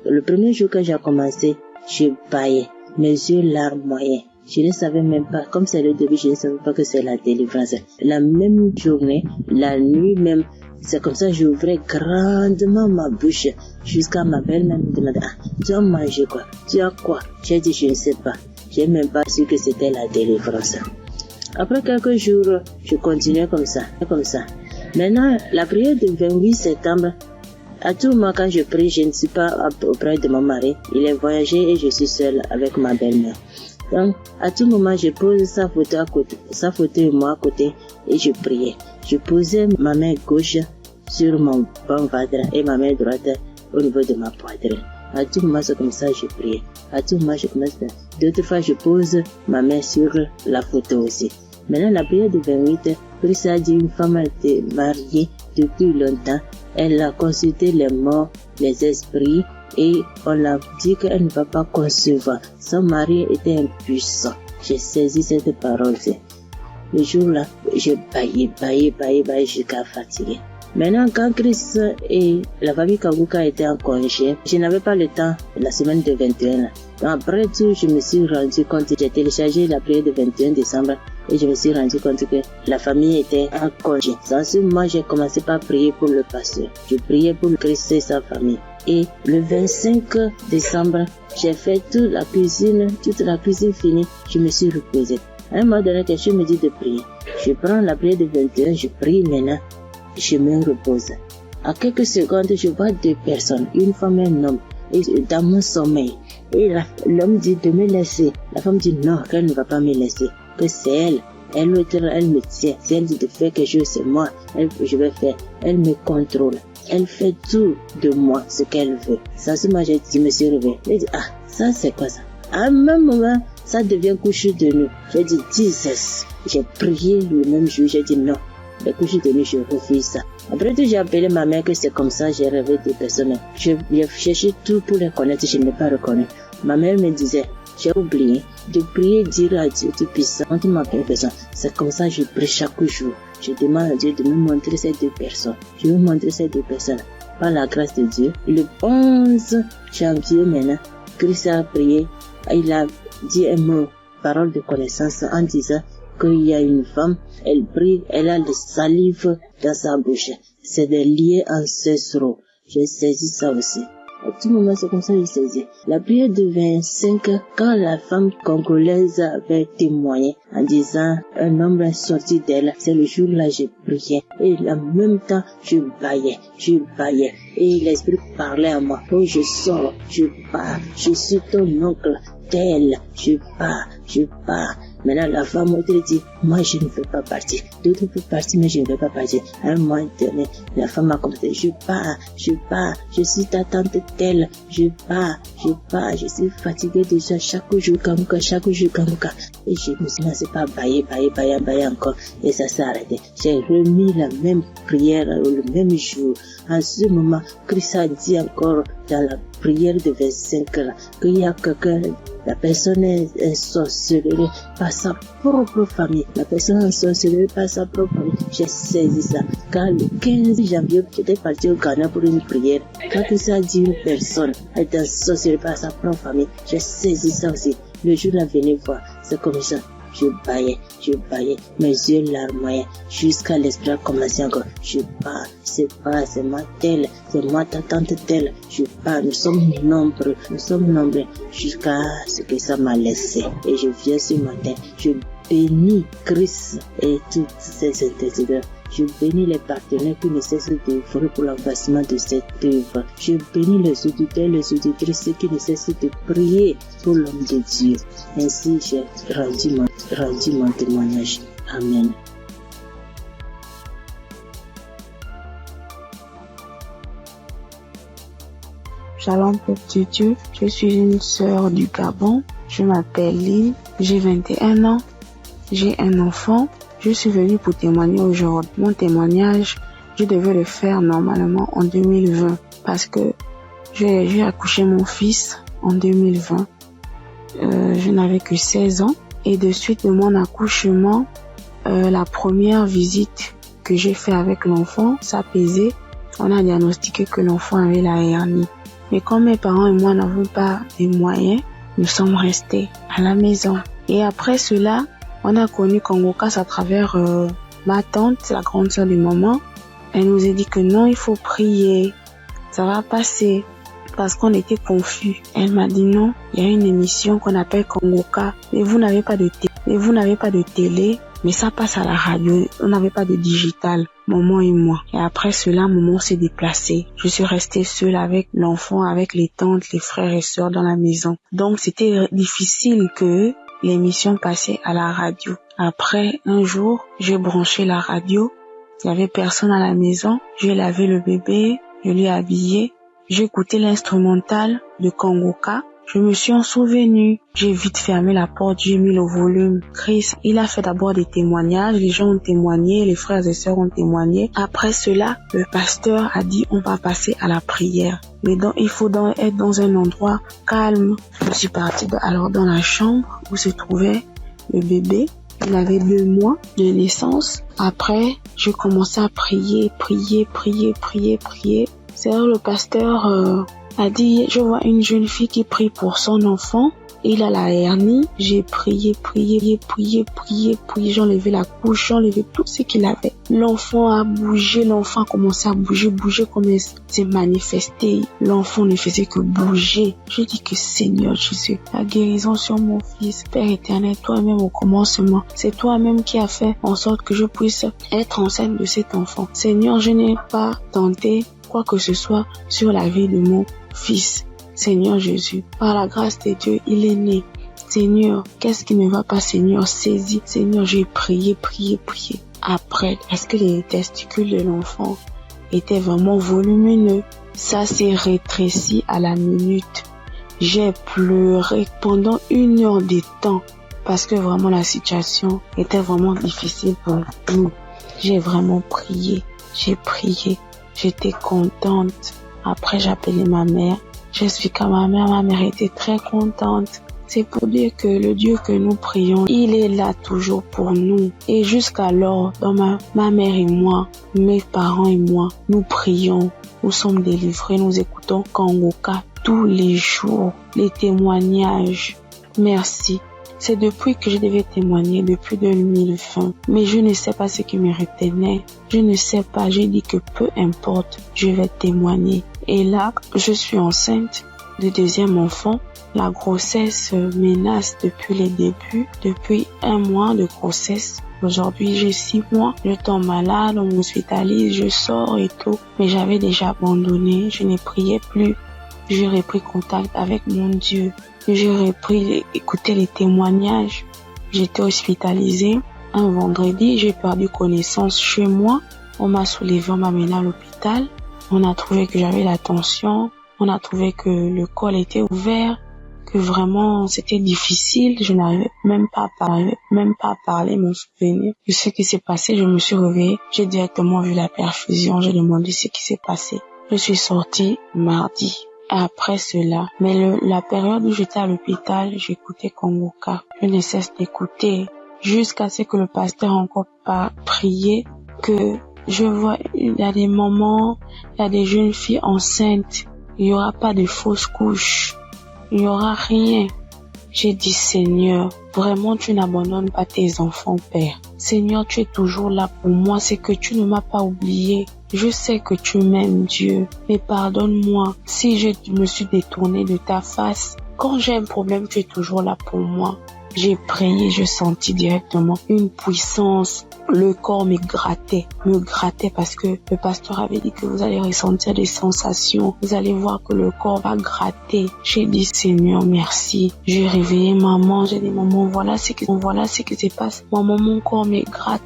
Le premier jour que j'ai commencé, je baillais, mes yeux larmes moyens. Je ne savais même pas, comme c'est le début, je ne savais pas que c'est la délivrance. La même journée, la nuit même, c'est comme ça que j'ouvrais grandement ma bouche jusqu'à ma belle-mère me demandait, tu as mangé quoi? Tu as quoi? J'ai dit, je ne sais pas. J'ai même pas su que c'était la délivrance. Après quelques jours, je continuais comme ça. Maintenant, la prière du 28 septembre, à tout moment quand je prie, je ne suis pas auprès de mon mari. Il est voyagé et je suis seule avec ma belle-mère. Donc, à tout moment, je pose sa photo et moi à côté et je priais. Je posais ma main gauche sur mon bon ventre et ma main droite au niveau de ma poitrine. À tout moment, c'est comme ça que je priais. À tout moment, je commence. D'autres fois, je pose ma main sur la photo aussi. Maintenant, la prière du 28, Christ a dit une femme a été mariée depuis longtemps. Elle a consulté les morts, les esprits, et on l'a dit qu'elle ne va pas concevoir. Son mari était impuissant. J'ai saisi cette parole. Le jour-là, j'ai baillé jusqu'à fatiguer. Maintenant, quand Christ et la famille Kanguka étaient en congé, je n'avais pas le temps de la semaine de 21. Après tout, je me suis rendu compte, j'ai téléchargé la prière de 21 décembre et je me suis rendu compte que la famille était en congé. Sans ce moment, j'ai commencé par prier pour le pasteur. Je priais pour Christ et sa famille. Et le 25 décembre, j'ai fait toute la cuisine finie, je me suis reposé. À un moment donné, quelque chose me dit de prier. Je prends la prière de 21, je prie maintenant, je me repose. À quelques secondes, je vois deux personnes, une femme et un homme, et dans mon sommeil. Et l'homme dit de me laisser. La femme dit non, qu'elle ne va pas me laisser, que c'est elle. Elle me tient. Si elle dit de faire quelque chose, c'est moi. Je vais faire. Elle me contrôle. Elle fait tout de moi, ce qu'elle veut. Ça, c'est moi, je me suis réveillé. J'ai dit, ah, ça, c'est quoi ça? À un même moment, ça devient couche de nuit. J'ai dit, Jesus. J'ai prié le même jour. J'ai dit non. Les couches de nuit, je refuse ça. Après tout, j'ai appelé ma mère que c'est comme ça, j'ai rêvé des personnes. J'ai cherché tout pour les connaître, je ne l'ai pas reconnu. Ma mère me disait, j'ai oublié de prier, dire à Dieu Tout-Puissant, quand tu m'appelles personne. C'est comme ça que je prie chaque jour. Je demande à Dieu de me montrer ces deux personnes. Je vais montrer ces deux personnes. Par la grâce de Dieu, le 11 janvier maintenant, Christ a prié, il a dit un mot, parole de connaissance, en disant qu'il y a une femme, elle prie, elle a le salive dans sa bouche. C'est des liens ancestraux. J'ai saisi ça aussi. À tout moment, c'est comme ça que j'ai saisi. La prière de 25, quand la femme congolaise avait témoigné en disant un homme est sorti d'elle, c'est le jour-là que j'ai prié. Et en même temps, je baillais. Et l'esprit parlait à moi. Oh, je sors, je pars, je suis ton oncle, tel, je pars. Maintenant, la femme m'a dit, moi, je ne veux pas partir. D'autres peuvent partir, mais je ne veux pas partir. À un moment donné, la femme m'a commencé, je pars. Je suis ta tante telle. Je pars. Je suis fatiguée déjà chaque jour, Kanguka. Et je me suis lancé par bailler encore. Et ça s'est arrêté. J'ai remis la même prière le même jour. En ce moment, Christ a dit encore dans la prière de 25 là, qu'il y a quelqu'un, la personne est sorcelée par sa propre famille. La personne est sorcelée par sa propre famille. J'ai saisi ça. Quand le 15 janvier, j'étais parti au Ghana pour une prière. Quand ça dit une personne est sorcelée par sa propre famille, j'ai saisi ça aussi. Le jour là, venez voir, c'est comme ça. Je baillais, mes yeux larmoyaient, jusqu'à l'esprit a commencé encore. Je pars, c'est moi telle, c'est moi ta tante telle. Je pars, nous sommes nombreux, jusqu'à ce que ça m'a laissé. Et je viens ce matin, je bénis Christ et toutes ses intercesseurs. Je bénis les partenaires qui ne cessent d'œuvrer pour l'avancement de cette œuvre. Je bénis les auditeurs, les auditrices qui ne cessent de prier pour l'homme de Dieu. Ainsi, j'ai rendu mon témoignage. Amen. Shalom, peuple de Dieu. Je suis une sœur du Gabon. Je m'appelle Lynn. J'ai 21 ans. J'ai un enfant. Je suis venue pour témoigner aujourd'hui. Mon témoignage, je devais le faire normalement en 2020 parce que j'ai accouché mon fils en 2020. Je n'avais que 16 ans et de suite de mon accouchement, la première visite que j'ai fait avec l'enfant, ça pesait. On a diagnostiqué que l'enfant avait la hernie. Mais comme mes parents et moi n'avons pas les moyens, nous sommes restés à la maison. Et après cela, on a connu Kanguka à travers ma tante, la grande sœur de maman. Elle nous a dit que non, il faut prier, ça va passer, parce qu'on était confus. Elle m'a dit non, il y a une émission qu'on appelle Kanguka, mais vous n'avez pas de télé, mais ça passe à la radio, on n'avait pas de digital, maman et moi. Et après cela, maman s'est déplacée. Je suis restée seule avec l'enfant, avec les tantes, les frères et sœurs dans la maison. Donc c'était difficile que l'émission passait à la radio. Après, un jour, j'ai branché la radio. Il n'y avait personne à la maison. J'ai lavé le bébé, je l'ai habillé. J'ai écouté l'instrumental de Kanguka. Je me suis en souvenu. J'ai vite fermé la porte, j'ai mis le volume. Christ, il a fait d'abord des témoignages. Les gens ont témoigné, les frères et sœurs ont témoigné. Après cela, le pasteur a dit on va passer à la prière. Mais donc, il faut être dans un endroit calme. Je suis partie alors dans la chambre où se trouvait le bébé. Il avait 2 mois de naissance. Après, je commençais à prier. C'est là le pasteur a dit, je vois une jeune fille qui prie pour son enfant. Il a la hernie. J'ai prié. J'ai enlevé la couche, j'ai enlevé tout ce qu'il avait. L'enfant a bougé, l'enfant a commencé à bouger comme il s'est manifesté. L'enfant ne faisait que bouger. Je dis que Seigneur Jésus, la guérison sur mon fils, Père éternel, toi-même au commencement, c'est toi-même qui as fait en sorte que je puisse être enceinte de cet enfant. Seigneur, je n'ai pas tenté quoi que ce soit sur la vie de mon fils. Seigneur Jésus, par la grâce de Dieu, il est né. Seigneur, qu'est-ce qui ne va pas, Seigneur? Saisis. Seigneur, j'ai prié. Après, est-ce que les testicules de l'enfant étaient vraiment volumineux? Ça s'est rétréci à la minute. J'ai pleuré pendant 1 heure de temps parce que vraiment la situation était vraiment difficile pour nous. J'ai vraiment prié. J'ai prié. J'étais contente. Après, j'ai appelé ma mère. J'explique à ma mère était très contente. C'est pour dire que le Dieu que nous prions, il est là toujours pour nous. Et jusqu'alors, dans ma mère et moi, mes parents et moi, nous prions, nous sommes délivrés, nous écoutons Kanguka tous les jours, les témoignages. Merci. C'est depuis que je devais témoigner, depuis 2020. Mais je ne sais pas ce qui me retenait. Je ne sais pas. J'ai dit que peu importe, je vais témoigner. Et là, je suis enceinte de 2e enfant. La grossesse menace depuis les débuts, depuis 1 mois de grossesse. Aujourd'hui, j'ai 6 mois. Je tombe malade, on m'hospitalise, je sors et tout. Mais j'avais déjà abandonné. Je ne priais plus. J'ai repris contact avec mon Dieu. J'ai repris écouter les témoignages. J'étais hospitalisée. Un vendredi, j'ai perdu connaissance chez moi. On m'a soulevé, on m'a mené à l'hôpital. On a trouvé que j'avais la tension. On a trouvé que le col était ouvert. Que vraiment, c'était difficile. Je n'arrivais même pas à parler, mon souvenir. De ce qui s'est passé, je me suis réveillée. J'ai directement vu la perfusion. J'ai demandé ce qui s'est passé. Je suis sortie mardi. Après cela, mais la période où j'étais à l'hôpital, j'écoutais Kanguka. Je ne cesse d'écouter jusqu'à ce que le pasteur encore pas prié, que je vois, il y a des moments, il y a des jeunes filles enceintes, il n'y aura pas de fausses couches, il n'y aura rien. J'ai dit, Seigneur, vraiment tu n'abandonnes pas tes enfants, Père. Seigneur, tu es toujours là pour moi, c'est que tu ne m'as pas oublié. Je sais que tu m'aimes, Dieu, mais pardonne-moi si je me suis détournée de ta face. Quand j'ai un problème, tu es toujours là pour moi. J'ai prié, je sentis directement une puissance. Le corps me grattait parce que le pasteur avait dit que vous allez ressentir des sensations. Vous allez voir que le corps va gratter. J'ai dit, Seigneur, merci. J'ai réveillé maman. J'ai dit, maman, voilà ce qui se passe. Maman, mon corps me gratte.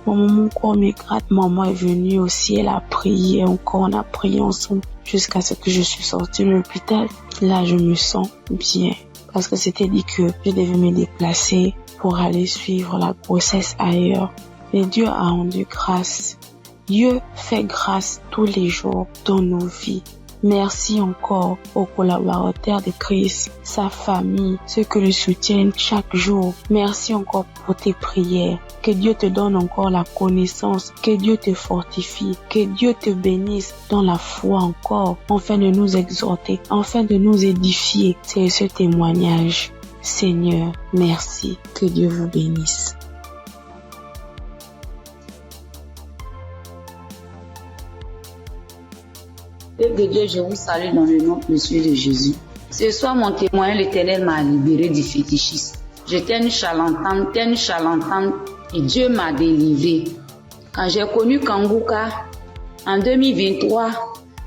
Maman est venue aussi. Elle a prié encore. On a prié ensemble jusqu'à ce que je suis sortie de l'hôpital. Là, je me sens bien. Parce que c'était dit que je devais me déplacer pour aller suivre la grossesse ailleurs. Et Dieu a rendu grâce. Dieu fait grâce tous les jours dans nos vies. Merci encore aux collaborateurs de Christ, sa famille, ceux qui le soutiennent chaque jour. Merci encore pour tes prières. Que Dieu te donne encore la connaissance, que Dieu te fortifie, que Dieu te bénisse dans la foi encore, afin de nous exhorter, afin de nous édifier. C'est ce témoignage. Seigneur, merci. Que Dieu vous bénisse. Père de Dieu, je vous salue dans le nom précieux de Jésus. Ce soir, mon témoin, l'Éternel m'a libéré du fétichisme. J'étais une charlatane, et Dieu m'a délivré. Quand j'ai connu Kanguka, en 2023,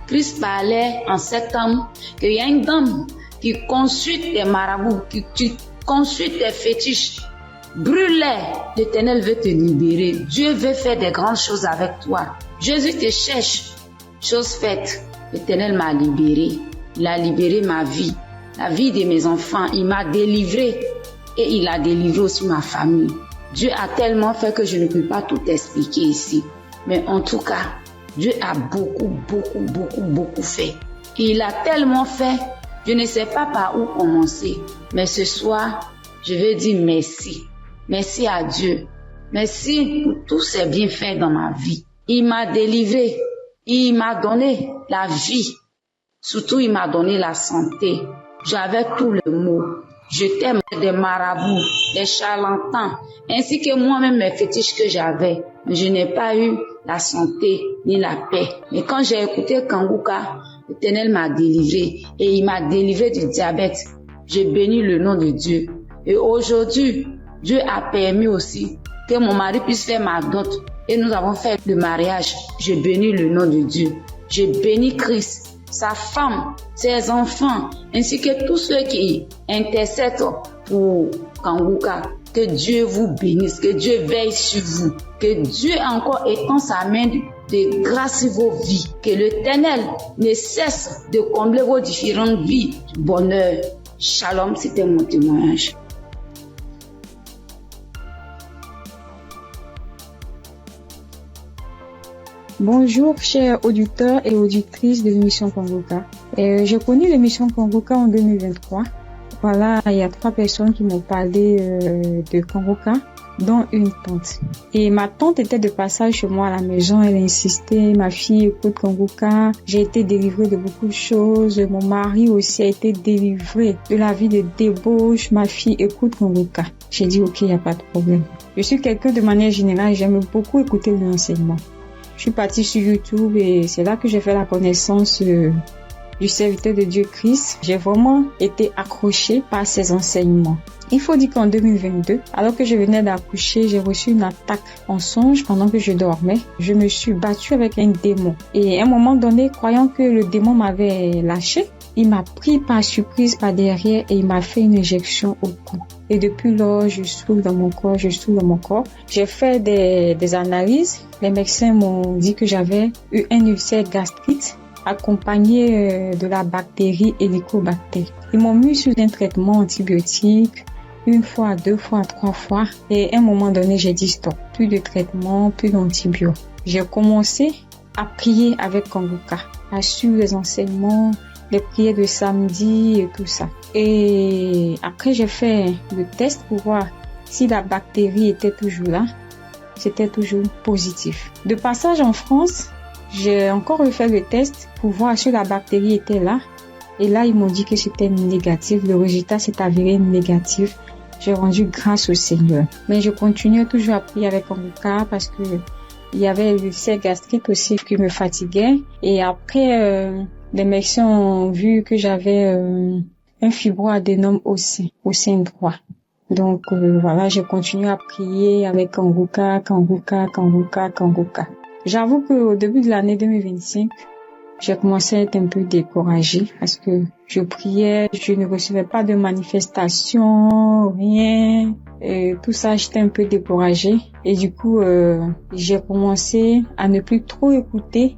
Christ parlait en septembre qu'il y a une dame qui consulte des marabouts, qui consulte des fétiches. Brûle-les, l'Éternel veut te libérer. Dieu veut faire des grandes choses avec toi. Jésus te cherche. Chose faite, l'Éternel m'a libéré. Il a libéré ma vie. la vie de mes enfants. Il m'a délivré et il a délivré aussi ma famille. Dieu a tellement fait que je ne peux pas tout expliquer ici. Mais en tout cas, Dieu a beaucoup fait. Et il a tellement fait, je ne sais pas par où commencer. Mais ce soir, je veux dire merci. Merci à Dieu. Merci pour tous ces bienfaits dans ma vie. Il m'a délivré. Il m'a donné la vie. Surtout, il m'a donné la santé. J'avais tous les maux. J'étais des marabouts, des charlatans, ainsi que moi-même mes fétiches que j'avais. Je n'ai pas eu la santé ni la paix. Mais quand j'ai écouté Kanguka, l'Éternel m'a délivré et il m'a délivré du diabète. J'ai béni le nom de Dieu. Et aujourd'hui, Dieu a permis aussi que mon mari puisse faire ma dot. Et nous avons fait le mariage. Je bénis le nom de Dieu. Je bénis Christ, sa femme, ses enfants, ainsi que tous ceux qui intercèdent pour Kanguka. Que Dieu vous bénisse, que Dieu veille sur vous, que Dieu encore étend sa main de grâce sur vos vies, que l'Éternel ne cesse de combler vos différentes vies de bonheur. Shalom, c'était mon témoignage. Bonjour chers auditeurs et auditrices de l'émission Kanguka. J'ai connu l'émission Kanguka en 2023. Voilà, il y a 3 personnes qui m'ont parlé de Kanguka, dont une tante. Et ma tante était de passage chez moi à la maison, elle insistait, ma fille écoute Kanguka, j'ai été délivrée de beaucoup de choses, mon mari aussi a été délivré de la vie de débauche, ma fille écoute Kanguka. J'ai dit ok, il n'y a pas de problème. Je suis quelqu'un de manière générale, j'aime beaucoup écouter l'enseignement. Je suis partie sur YouTube et c'est là que j'ai fait la connaissance du serviteur de Dieu Christ. J'ai vraiment été accrochée par ses enseignements. Il faut dire qu'en 2022, alors que je venais d'accoucher, j'ai reçu une attaque en songe pendant que je dormais. Je me suis battue avec un démon. Et à un moment donné, croyant que le démon m'avait lâché, il m'a pris par surprise par derrière et il m'a fait une injection au cou. Et depuis lors, je souffre dans mon corps, J'ai fait des analyses. Les médecins m'ont dit que j'avais eu un ulcère gastrique accompagné de la bactérie Helicobacter. Ils m'ont mis sous un traitement antibiotique 1 fois, 2 fois, 3 fois. Et à un moment donné, j'ai dit stop. Plus de traitement, plus d'antibiotiques. J'ai commencé à prier avec Kanguka, à suivre les enseignements, les prières de samedi et tout ça. Et après, j'ai fait le test pour voir si la bactérie était toujours là. C'était toujours positif. De passage en France, j'ai encore refait le test pour voir si la bactérie était là. Et là, ils m'ont dit que c'était négatif. Le résultat s'est avéré négatif. J'ai rendu grâce au Seigneur. Mais je continuais toujours à prier avec Kanguka parce que il y avait l'ulcère gastrique aussi qui me fatiguait. Et après, les médecins ont vu que j'avais un fibroadénome au sein droit. Donc voilà, j'ai continué à prier avec Kanguka. J'avoue qu'au début de l'année 2025, j'ai commencé à être un peu découragée parce que je priais, je ne recevais pas de manifestation, rien. Et tout ça, j'étais un peu découragée. Et du coup, j'ai commencé à ne plus trop écouter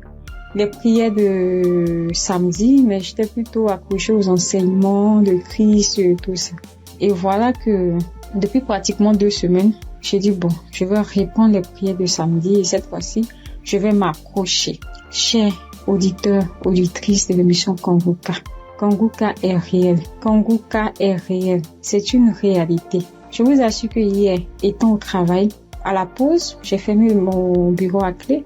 les prières de samedi, mais j'étais plutôt accrochée aux enseignements de Christ et tout ça. Et voilà que depuis pratiquement 2 semaines, j'ai dit bon, je vais reprendre les prières de samedi et cette fois-ci, je vais m'accrocher. Chers auditeurs, auditrices de l'émission Kanguka, Kanguka est réel. Kanguka est réel. C'est une réalité. Je vous assure que hier, étant au travail, à la pause, j'ai fermé mon bureau à clé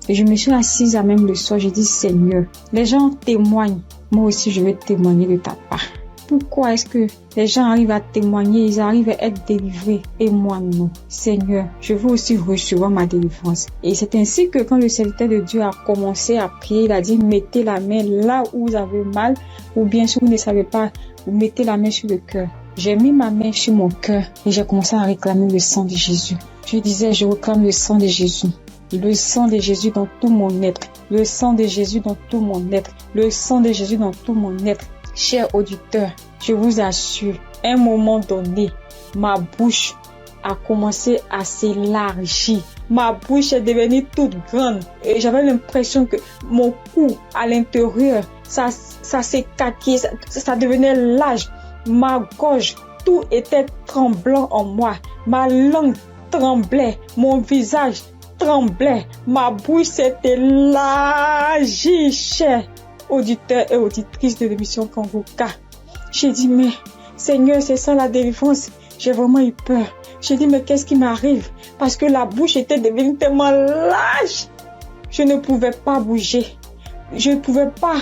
et je me suis assise à même le soir. J'ai dit Seigneur, les gens témoignent. Moi aussi, je vais témoigner de ta part. Pourquoi est-ce que les gens arrivent à témoigner, ils arrivent à être délivrés et moi non? Seigneur, je veux aussi recevoir ma délivrance. Et c'est ainsi que quand le serviteur de Dieu a commencé à prier, il a dit mettez la main là où vous avez mal, ou bien si vous ne savez pas, vous mettez la main sur le cœur. J'ai mis ma main sur mon cœur et j'ai commencé à réclamer le sang de Jésus. Je disais, je réclame le sang de Jésus. Le sang de Jésus dans tout mon être. Le sang de Jésus dans tout mon être. Le sang de Jésus dans tout mon être. Chers auditeurs, je vous assure, à un moment donné, ma bouche a commencé à s'élargir. Ma bouche est devenue toute grande et j'avais l'impression que mon cou à l'intérieur, ça s'écaquait, ça devenait large. Ma gorge, tout était tremblant en moi. Ma langue tremblait, mon visage tremblait, ma bouche s'est élargie, chers auditeurs et auditrices de l'émission Kanguka. J'ai dit, mais Seigneur, c'est ça la délivrance. J'ai vraiment eu peur. J'ai dit, mais qu'est-ce qui m'arrive? Parce que la bouche était devenue tellement large. Je ne pouvais pas bouger. Je ne pouvais pas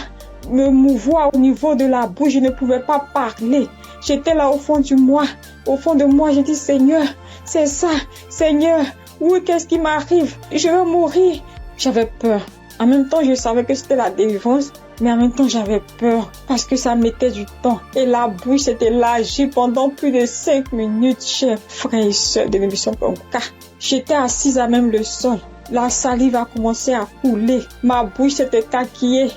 me mouvoir au niveau de la bouche. Je ne pouvais pas parler. J'étais là au fond de moi. Au fond de moi, j'ai dit, Seigneur, c'est ça. Seigneur, oui, qu'est-ce qui m'arrive? Je vais mourir. J'avais peur. En même temps, je savais que c'était la délivrance. Mais en même temps, j'avais peur parce que ça mettait du temps. Et la bouche s'était élargie pendant plus de 5 minutes, chers frères et sœurs de l'émission Kanguka. J'étais assise à même le sol. La salive a commencé à couler. Ma bouche s'était écarquillée.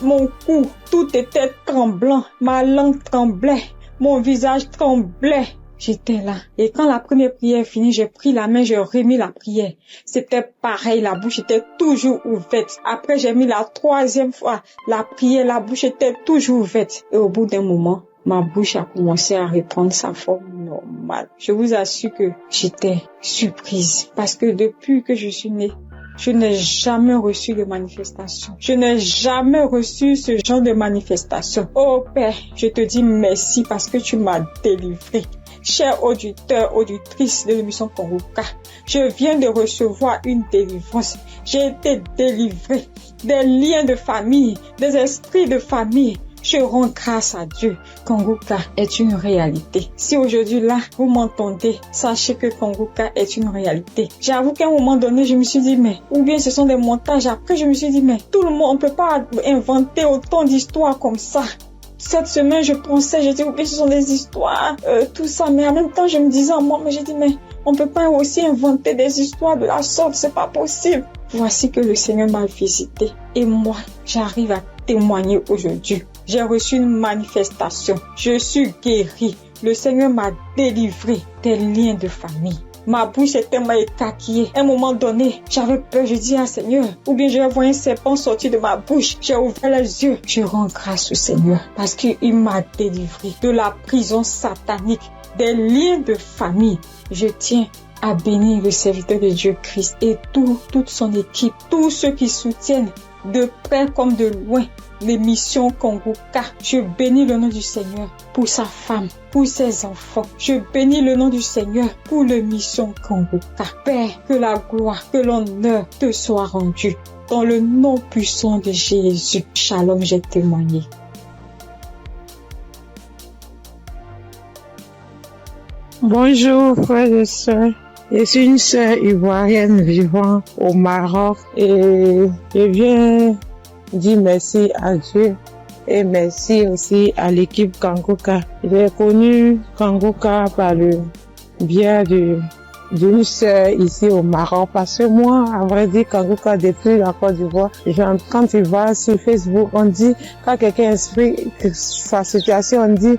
Mon cou, tout était tremblant. Ma langue tremblait. Mon visage tremblait. J'étais là. Et quand la première prière finie, j'ai pris la main, j'ai remis la prière. C'était pareil, la bouche était toujours ouverte. Après, j'ai mis la troisième fois la prière, la bouche était toujours ouverte. Et au bout d'un moment, ma bouche a commencé à reprendre sa forme normale. Je vous assure que j'étais surprise. Parce que depuis que je suis née, je n'ai jamais reçu de manifestation. Je n'ai jamais reçu ce genre de manifestation. Oh Père, je te dis merci parce que tu m'as délivré. Chers auditeurs, auditrices de l'émission Kanguka, je viens de recevoir une délivrance. J'ai été délivré des liens de famille, des esprits de famille. Je rends grâce à Dieu. Kanguka est une réalité. Si aujourd'hui là, vous m'entendez, sachez que Kanguka est une réalité. J'avoue qu'à un moment donné, je me suis dit, mais, ou bien ce sont des montages. Après, je me suis dit, mais, tout le monde, on peut pas inventer autant d'histoires comme ça. Cette semaine, je pensais, j'ai dit, oui, ce sont des histoires, tout ça. Mais en même temps, je me disais en moi, mais j'ai dit, mais on peut pas aussi inventer des histoires de la sorte, c'est pas possible. Voici que le Seigneur m'a visité. Et moi, j'arrive à témoigner aujourd'hui. J'ai reçu une manifestation. Je suis guérie. Le Seigneur m'a délivré des liens de famille. Ma bouche était tellement écarquillée. À un moment donné, j'avais peur. Je dis, ah Seigneur, ou bien je vais voir un serpent sortir de ma bouche. J'ai ouvert les yeux. Je rends grâce au Seigneur parce qu'il m'a délivré de la prison satanique, des liens de famille. Je tiens à bénir le serviteur de Dieu Christ et toute son équipe, tous ceux qui soutiennent de près comme de loin l'émission Kanguka. Je bénis le nom du Seigneur pour sa femme, pour ses enfants. Je bénis le nom du Seigneur pour l'émission Kanguka. Père, que la gloire, que l'honneur te soit rendu. Dans le nom puissant de Jésus. Shalom, j'ai témoigné. Bonjour, frères et sœurs. Je suis une sœur ivoirienne vivant au Maroc et je viens dire merci à Dieu et merci aussi à l'équipe Kanguka. J'ai connu Kanguka par le biais d'une sœur ici au Maroc parce que moi, à vrai dire, Kanguka depuis la Côte d'Ivoire, quand tu vas sur Facebook, on dit, quand quelqu'un explique sa situation, on dit,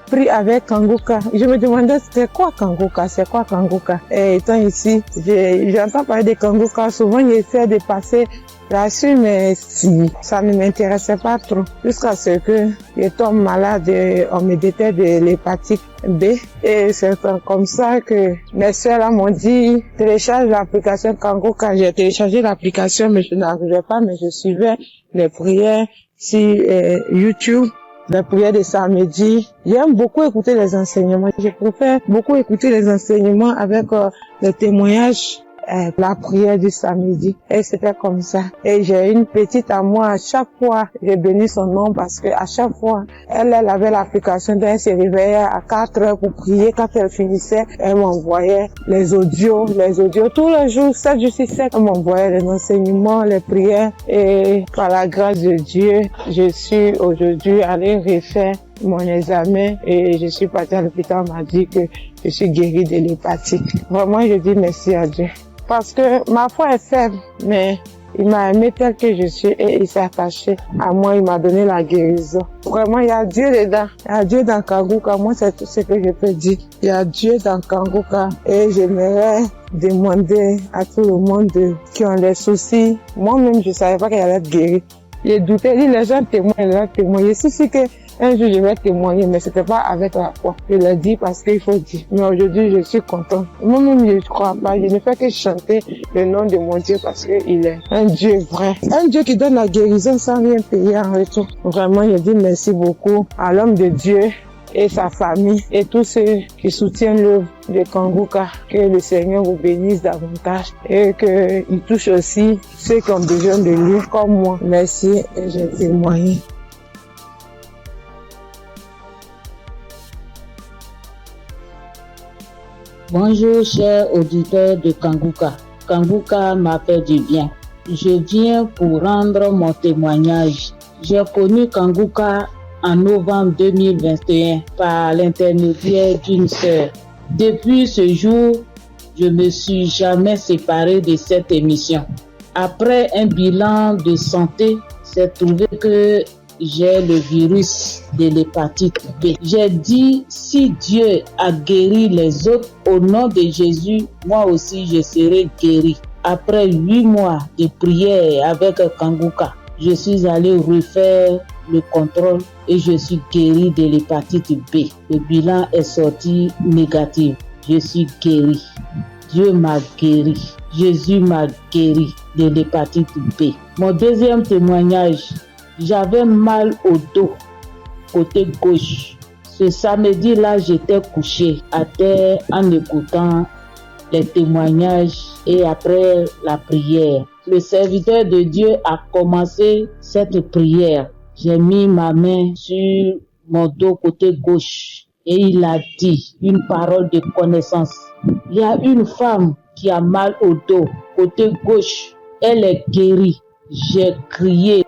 prie avec Kanguka. Je me demandais, c'est quoi Kanguka? Et étant ici, j'entends parler de Kanguka, souvent j'essaie de passer là-dessus, mais si, ça ne m'intéressait pas trop. Jusqu'à ce que je tombe malade, on me détecte de l'hépatite B. Et c'est comme ça que mes soeurs là m'ont dit, télécharge l'application Kanguka. J'ai téléchargé l'application, mais je n'arrivais pas, mais je suivais les prières sur YouTube. Les prières de samedi. J'aime beaucoup écouter les enseignements. Je préfère beaucoup écouter les enseignements avec les témoignages. La prière du samedi. Et c'était comme ça. Et j'ai une petite à moi, à chaque fois, je bénis son nom parce que à chaque fois, elle avait l'application d'elle se réveillait à 4 heures pour prier. Quand elle finissait, elle m'envoyait les audios, tous les jours, 7 jours sur 7, elle m'envoyait les enseignements, les prières. Et par la grâce de Dieu, je suis aujourd'hui allée refaire mon examen et je suis partie à l'hôpital, on m'a dit que je suis guérie de l'hépatite. Vraiment, je dis merci à Dieu. Parce que ma foi est faible, mais Il m'a aimé tel que je suis et il s'est attaché à moi. Il m'a donné la guérison. Vraiment, il y a Dieu dedans. Il y a Dieu dans Kanguka. Moi, c'est tout ce que je peux dire. Il y a Dieu dans Kanguka. Et j'aimerais demander à tout le monde qui ont des soucis. Moi-même, je savais pas qu'il allait être guéri. J'ai douté. Les gens témoignent. Je suis sûre que un jour, je vais témoigner, mais c'était pas avec la foi. Je l'ai dit parce qu'il faut dire. Mais aujourd'hui, je suis content. Moi-même, je ne crois pas. Je ne fais que chanter le nom de mon Dieu parce qu'il est un Dieu vrai. Un Dieu qui donne la guérison sans rien payer en retour. Vraiment, je dis merci beaucoup à l'homme de Dieu et sa famille et tous ceux qui soutiennent l'œuvre de Kanguka. Que le Seigneur vous bénisse davantage et qu'il touche aussi ceux qui ont besoin de lui comme moi. Merci et j'ai témoigné. Bonjour chers auditeurs de Kanguka. Kanguka m'a fait du bien. Je viens pour rendre mon témoignage. J'ai connu Kanguka en novembre 2021 par l'intermédiaire d'une sœur. Depuis ce jour, je ne me suis jamais séparé de cette émission. Après un bilan de santé, c'est trouvé que j'ai le virus de l'hépatite B. J'ai dit, si Dieu a guéri les autres, au nom de Jésus, moi aussi je serai guéri. Après 8 mois de prière avec Kanguka, je suis allé refaire le contrôle et je suis guéri de l'hépatite B. Le bilan est sorti négatif. Je suis guéri. Dieu m'a guéri. Jésus m'a guéri de l'hépatite B. Mon deuxième témoignage, j'avais mal au dos, côté gauche. Ce samedi-là, j'étais couché à terre en écoutant les témoignages et après la prière. Le serviteur de Dieu a commencé cette prière. J'ai mis ma main sur mon dos côté gauche et il a dit une parole de connaissance. Il y a une femme qui a mal au dos côté gauche. Elle est guérie. J'ai crié.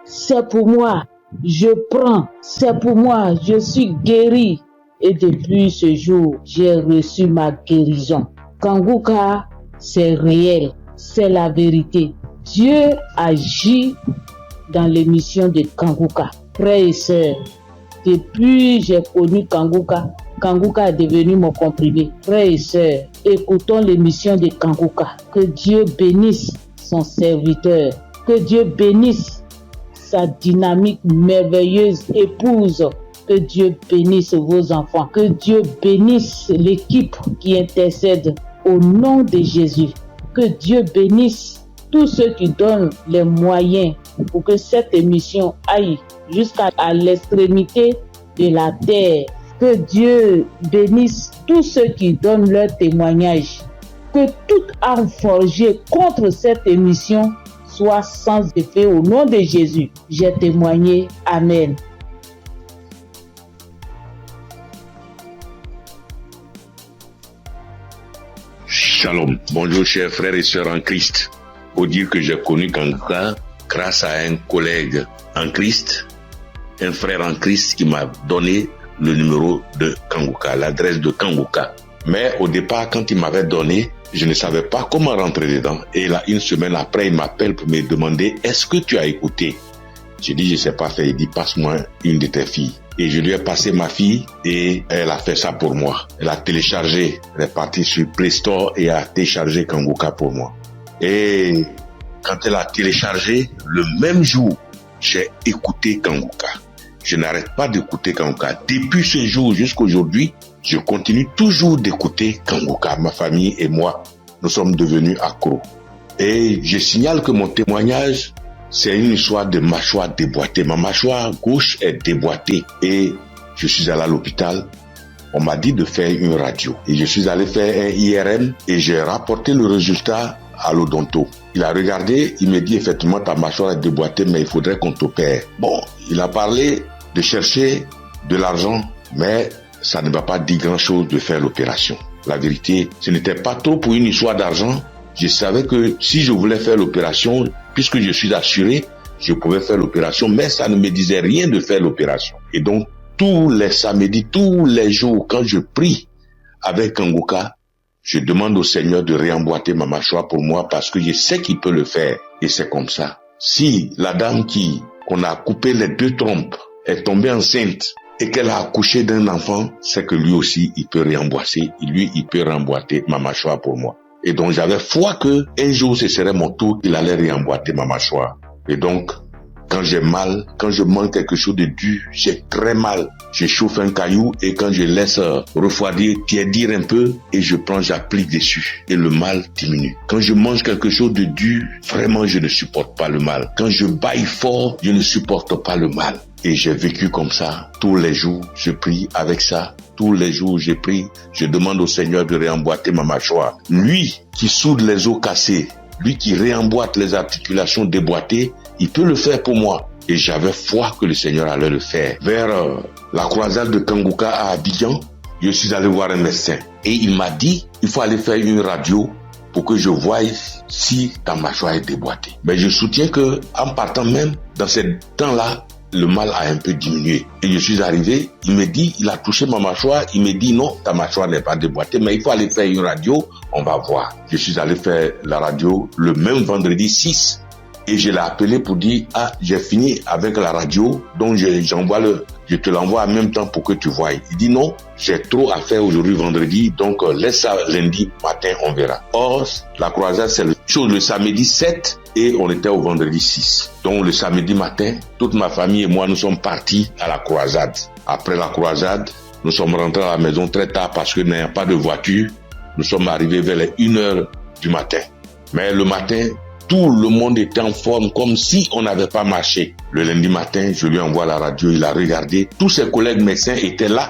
C'est pour moi, je prends, c'est pour moi, je suis guéri. Et depuis ce jour, j'ai reçu ma guérison. Kanguka, c'est réel, c'est la vérité. Dieu agit dans l'émission de Kanguka. Frères et sœurs, depuis j'ai connu Kanguka, Kanguka est devenu mon comprimé. Frères et sœurs, écoutons l'émission de Kanguka. Que Dieu bénisse son serviteur, que Dieu bénisse sa dynamique merveilleuse épouse. Que Dieu bénisse vos enfants. Que Dieu bénisse l'équipe qui intercède au nom de Jésus. Que Dieu bénisse tous ceux qui donnent les moyens pour que cette émission aille jusqu'à l'extrémité de la terre. Que Dieu bénisse tous ceux qui donnent leur témoignage. Que toute arme forgée contre cette émission soit sans effet au nom de Jésus. J'ai témoigné. Amen. Shalom. Bonjour chers frères et sœurs en Christ. Faut dire que j'ai connu Kanguka grâce à un collègue en Christ, un frère en Christ qui m'a donné le numéro de Kanguka, l'adresse de Kanguka. Mais au départ, quand il m'avait donné, je ne savais pas comment rentrer dedans. Et là, une semaine après, il m'appelle pour me demander, est-ce que tu as écouté? J'ai dit, je ne sais pas faire. Il dit, passe-moi une de tes filles. Et je lui ai passé ma fille et elle a fait ça pour moi. Elle a téléchargé, elle est partie sur Play Store et a téléchargé Kanguka pour moi. Et quand elle a téléchargé, le même jour, j'ai écouté Kanguka. Je n'arrête pas d'écouter Kanguka. Depuis ce jour jusqu'à aujourd'hui, je continue toujours d'écouter Kanguka. Ma famille et moi, nous sommes devenus accros. Et je signale que mon témoignage, c'est une histoire de mâchoire déboîtée. Ma mâchoire gauche est déboîtée et je suis allé à l'hôpital. On m'a dit de faire une radio. Et je suis allé faire un IRM et j'ai rapporté le résultat à l'odonto. Il a regardé, il me dit effectivement ta mâchoire est déboîtée mais il faudrait qu'on t'opère. Bon, il a parlé de chercher de l'argent mais ça ne m'a pas dit grand-chose de faire l'opération. La vérité, ce n'était pas trop pour une histoire d'argent. Je savais que si je voulais faire l'opération, puisque je suis assuré, je pouvais faire l'opération, mais ça ne me disait rien de faire l'opération. Et donc, tous les samedis, tous les jours, quand je prie avec Kanguka, Je demande au Seigneur de réemboîter ma mâchoire pour moi parce que je sais qu'il peut le faire. Et c'est comme ça. Si la dame qu'on a coupé les 2 trompes est tombée enceinte et qu'elle a accouché d'un enfant, c'est que lui aussi, il peut réemboîter. Lui, il peut réemboîter ma mâchoire pour moi. Et donc, j'avais foi que un jour, ce serait mon tour, il allait réemboîter ma mâchoire. Et donc, quand j'ai mal, quand je mange quelque chose de dur, j'ai très mal. Je chauffe un caillou et quand je laisse refroidir, tiédir un peu et j'applique dessus et le mal diminue. Quand je mange quelque chose de dur, vraiment je ne supporte pas le mal. Quand je baille fort, je ne supporte pas le mal. Et j'ai vécu comme ça. Tous les jours, je prie avec ça. Tous les jours, je prie. Je demande au Seigneur de réemboîter ma mâchoire. Lui qui soude les os cassés, lui qui réemboîte les articulations déboîtées, il peut le faire pour moi. Et j'avais foi que le Seigneur allait le faire. Vers la croisade de Kangouka à Abidjan, je suis allé voir un médecin. Et il m'a dit, il faut aller faire une radio pour que je voie si ta mâchoire est déboîtée. Mais je soutiens que en partant même, dans ce temps-là, le mal a un peu diminué. Et je suis arrivé, il me dit, il a touché ma mâchoire, il me dit non, ta mâchoire n'est pas déboîtée, mais il faut aller faire une radio, on va voir. Je suis allé faire la radio le même vendredi 6. Et je l'ai appelé pour dire, j'ai fini avec la radio, donc je te l'envoie en même temps pour que tu voies. Il dit non, j'ai trop à faire aujourd'hui vendredi, donc laisse ça lundi matin, on verra. Or, la croisade, c'est le samedi 7 et on était au vendredi 6. Donc le samedi matin, toute ma famille et moi, nous sommes partis à la croisade. Après la croisade, nous sommes rentrés à la maison très tard parce que n'ayant pas de voiture, nous sommes arrivés vers les 1h du matin. Mais le matin, tout le monde était en forme comme si on n'avait pas marché. Le lundi matin, je lui envoie la radio, il a regardé. Tous ses collègues médecins étaient là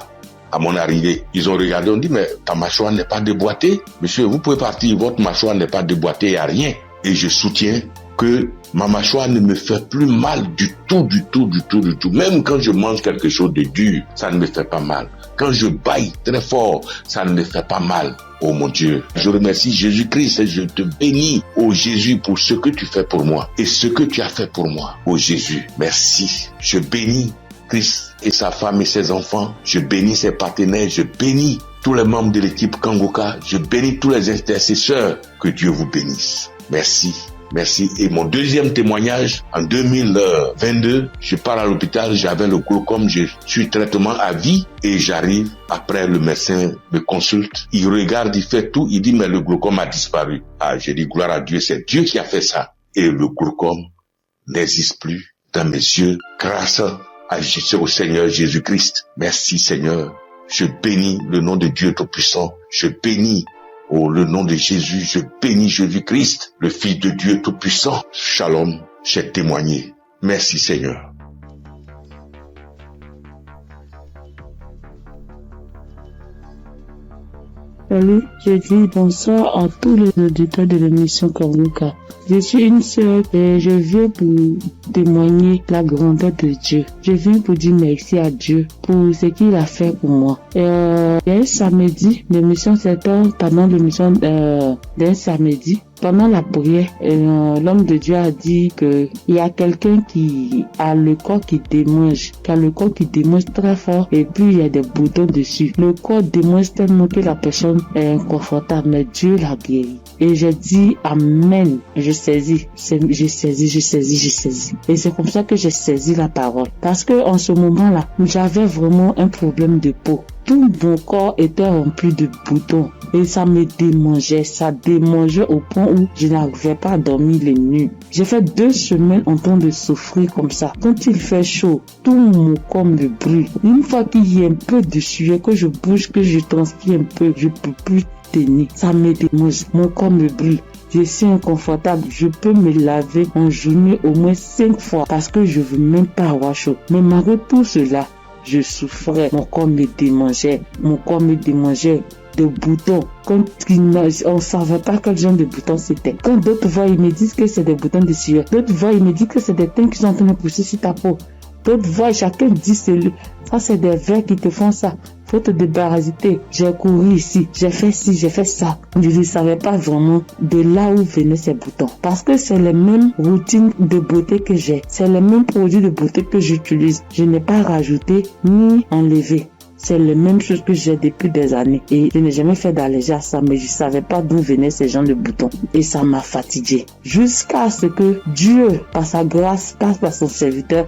à mon arrivée. Ils ont regardé, on dit, mais ta mâchoire n'est pas déboîtée. Monsieur, vous pouvez partir, votre mâchoire n'est pas déboîtée, il n'y a rien. Et je soutiens que ma mâchoire ne me fait plus mal du tout. Même quand je mange quelque chose de dur, ça ne me fait pas mal. Quand je baille très fort, ça ne me fait pas mal. Oh mon Dieu, je remercie Jésus-Christ et je te bénis, oh Jésus, pour ce que tu fais pour moi et ce que tu as fait pour moi. Oh Jésus, merci. Je bénis Christ et sa femme et ses enfants. Je bénis ses partenaires. Je bénis tous les membres de l'équipe Kangouka. Je bénis tous les intercesseurs. Que Dieu vous bénisse. Merci. Merci. Et mon deuxième témoignage, en 2022, je pars à l'hôpital, j'avais le glaucome, je suis traitement à vie et j'arrive, après le médecin me consulte, il regarde, il fait tout, il dit mais le glaucome a disparu. J'ai dit gloire à Dieu, c'est Dieu qui a fait ça. Et le glaucome n'existe plus dans mes yeux grâce au Seigneur Jésus-Christ. Merci Seigneur. Je bénis le nom de Dieu Tout-Puissant. Je bénis le nom de Jésus, je bénis Jésus-Christ, le Fils de Dieu Tout-Puissant. Shalom, j'ai témoigné. Merci Seigneur. Salut, je dis bonsoir à tous les auditeurs de l'émission Kangouka. Je suis une sœur et je viens pour témoigner la grandeur de Dieu. Je viens pour dire merci à Dieu pour ce qu'il a fait pour moi. Il y a un samedi, l'émission c'était pendant l'émission d'un samedi. Pendant la prière, l'homme de Dieu a dit que il y a quelqu'un qui a le corps qui démange, très fort et puis il y a des boutons dessus. Le corps démange tellement que la personne est inconfortable, mais Dieu l'a guéri. Et j'ai dit amen. J'ai saisi. Et c'est comme ça que j'ai saisi la parole. Parce que en ce moment-là, j'avais vraiment un problème de peau. Tout mon corps était rempli de boutons et ça me démangeait. Ça démangeait au point où je n'arrivais pas à dormir les nuits. J'ai fait 2 semaines en train de souffrir comme ça. Quand il fait chaud, tout mon corps me brûle. Une fois qu'il y a un peu de sueur, que je bouge, que je transpire un peu, je peux plus tenir. Ça me démange. Mon corps me brûle. Je suis inconfortable. Je peux me laver en journée au moins 5 fois parce que je veux même pas avoir chaud. Mais malgré tout cela, je souffrais, mon corps me démangeait de boutons. Quand on ne savait pas quel genre de boutons c'était. Quand d'autres voient, ils me disent que c'est des boutons de sueur. D'autres voient, ils me disent que c'est des teintes qui sont en train de pousser sur ta peau. D'autres voient, chacun dit ça c'est des vers qui te font ça. Faut te débarrasser. J'ai couru ici, j'ai fait ci, j'ai fait ça. Je ne savais pas vraiment de là où venaient ces boutons. Parce que c'est les mêmes routines de beauté que j'ai. C'est les mêmes produits de beauté que j'utilise. Je n'ai pas rajouté ni enlevé. c'est les mêmes choses que j'ai depuis des années. Et je n'ai jamais fait d'allergie à ça, mais je savais pas d'où venaient ces gens de boutons. Et ça m'a fatigué. Jusqu'à ce que Dieu, par sa grâce, passe par son serviteur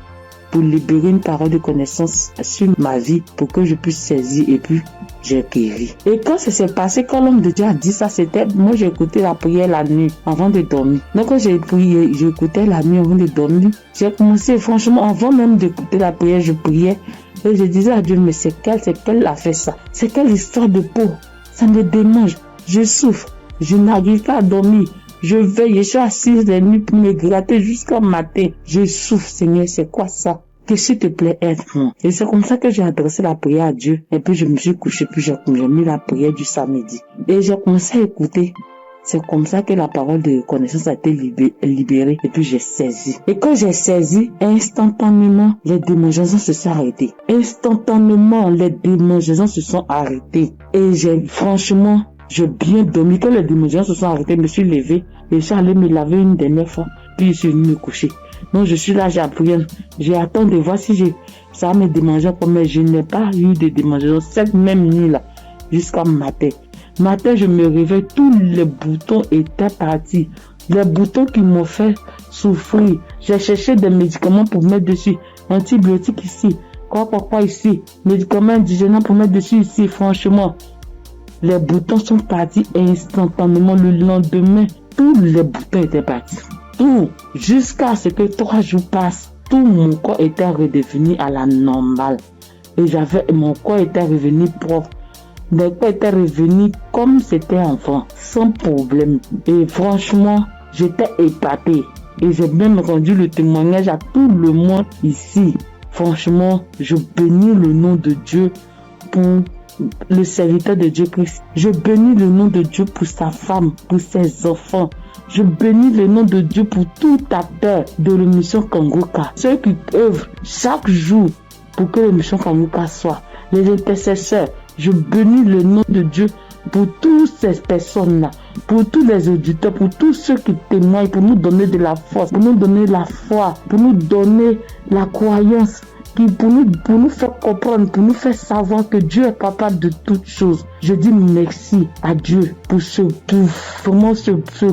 pour libérer une parole de connaissance sur ma vie pour que je puisse saisir et puis j'ai guéri. Et quand ça s'est passé, quand l'homme de Dieu a dit ça, c'était, moi j'ai écouté la prière la nuit avant de dormir. Donc quand j'ai prié, j'écoutais la nuit avant de dormir. J'ai commencé, franchement, avant même d'écouter la prière, je priais et je disais à Dieu, mais c'est quelle a fait ça? C'est quelle histoire de peau? Ça me démange, je souffre, je n'arrive pas à dormir. Je veille, je suis assise les nuits pour me gratter jusqu'au matin. Je souffre, Seigneur, c'est quoi ça? Que s'il te plaît, aide-moi. Et c'est comme ça que j'ai adressé la prière à Dieu. Et puis je me suis couché, puis j'ai mis la prière du samedi. Et j'ai commencé à écouter. C'est comme ça que la parole de connaissance a été libérée. Et puis j'ai saisi. Et quand j'ai saisi, instantanément, les démangeaisons se sont arrêtées. Instantanément, les démangeaisons se sont arrêtées. Et j'ai bien dormi. Quand les démangeaisons se sont arrêtées, je me suis levé et je suis allé me laver une dernière fois. Puis je suis venu me coucher. Donc je suis là, j'ai appris. J'ai attendu de voir si ça me démangeait. Mais je n'ai pas eu de démangeaisons cette même nuit-là jusqu'à matin. Matin, je me réveille, tous les boutons étaient partis. Les boutons qui m'ont fait souffrir. J'ai cherché des médicaments pour mettre dessus. Antibiotiques ici. Quoi ici. Médicaments indigènes pour mettre dessus ici. Franchement. Les boutons sont partis instantanément. Le lendemain, tous les boutons étaient partis. Tout. Jusqu'à ce que 3 jours passent, tout mon corps était redevenu à la normale. Et mon corps était revenu propre. Mon corps était revenu comme c'était enfant, sans problème. Et franchement, j'étais épatée. Et j'ai même rendu le témoignage à tout le monde ici. Franchement, je bénis le nom de Dieu pour le serviteur de Dieu Christ. Je bénis le nom de Dieu pour sa femme, pour ses enfants. Je bénis le nom de Dieu pour tout acteur de l'émission Kangoka. Ceux qui œuvrent chaque jour pour que l'émission Kangoka soit. Les intercesseurs. Je bénis le nom de Dieu pour toutes ces personnes-là, pour tous les auditeurs, pour tous ceux qui témoignent, pour nous donner de la force, pour nous donner la foi, pour nous donner la croyance. Pour nous faire comprendre, pour nous faire savoir que Dieu est capable de toutes choses. Je dis merci à Dieu pour ce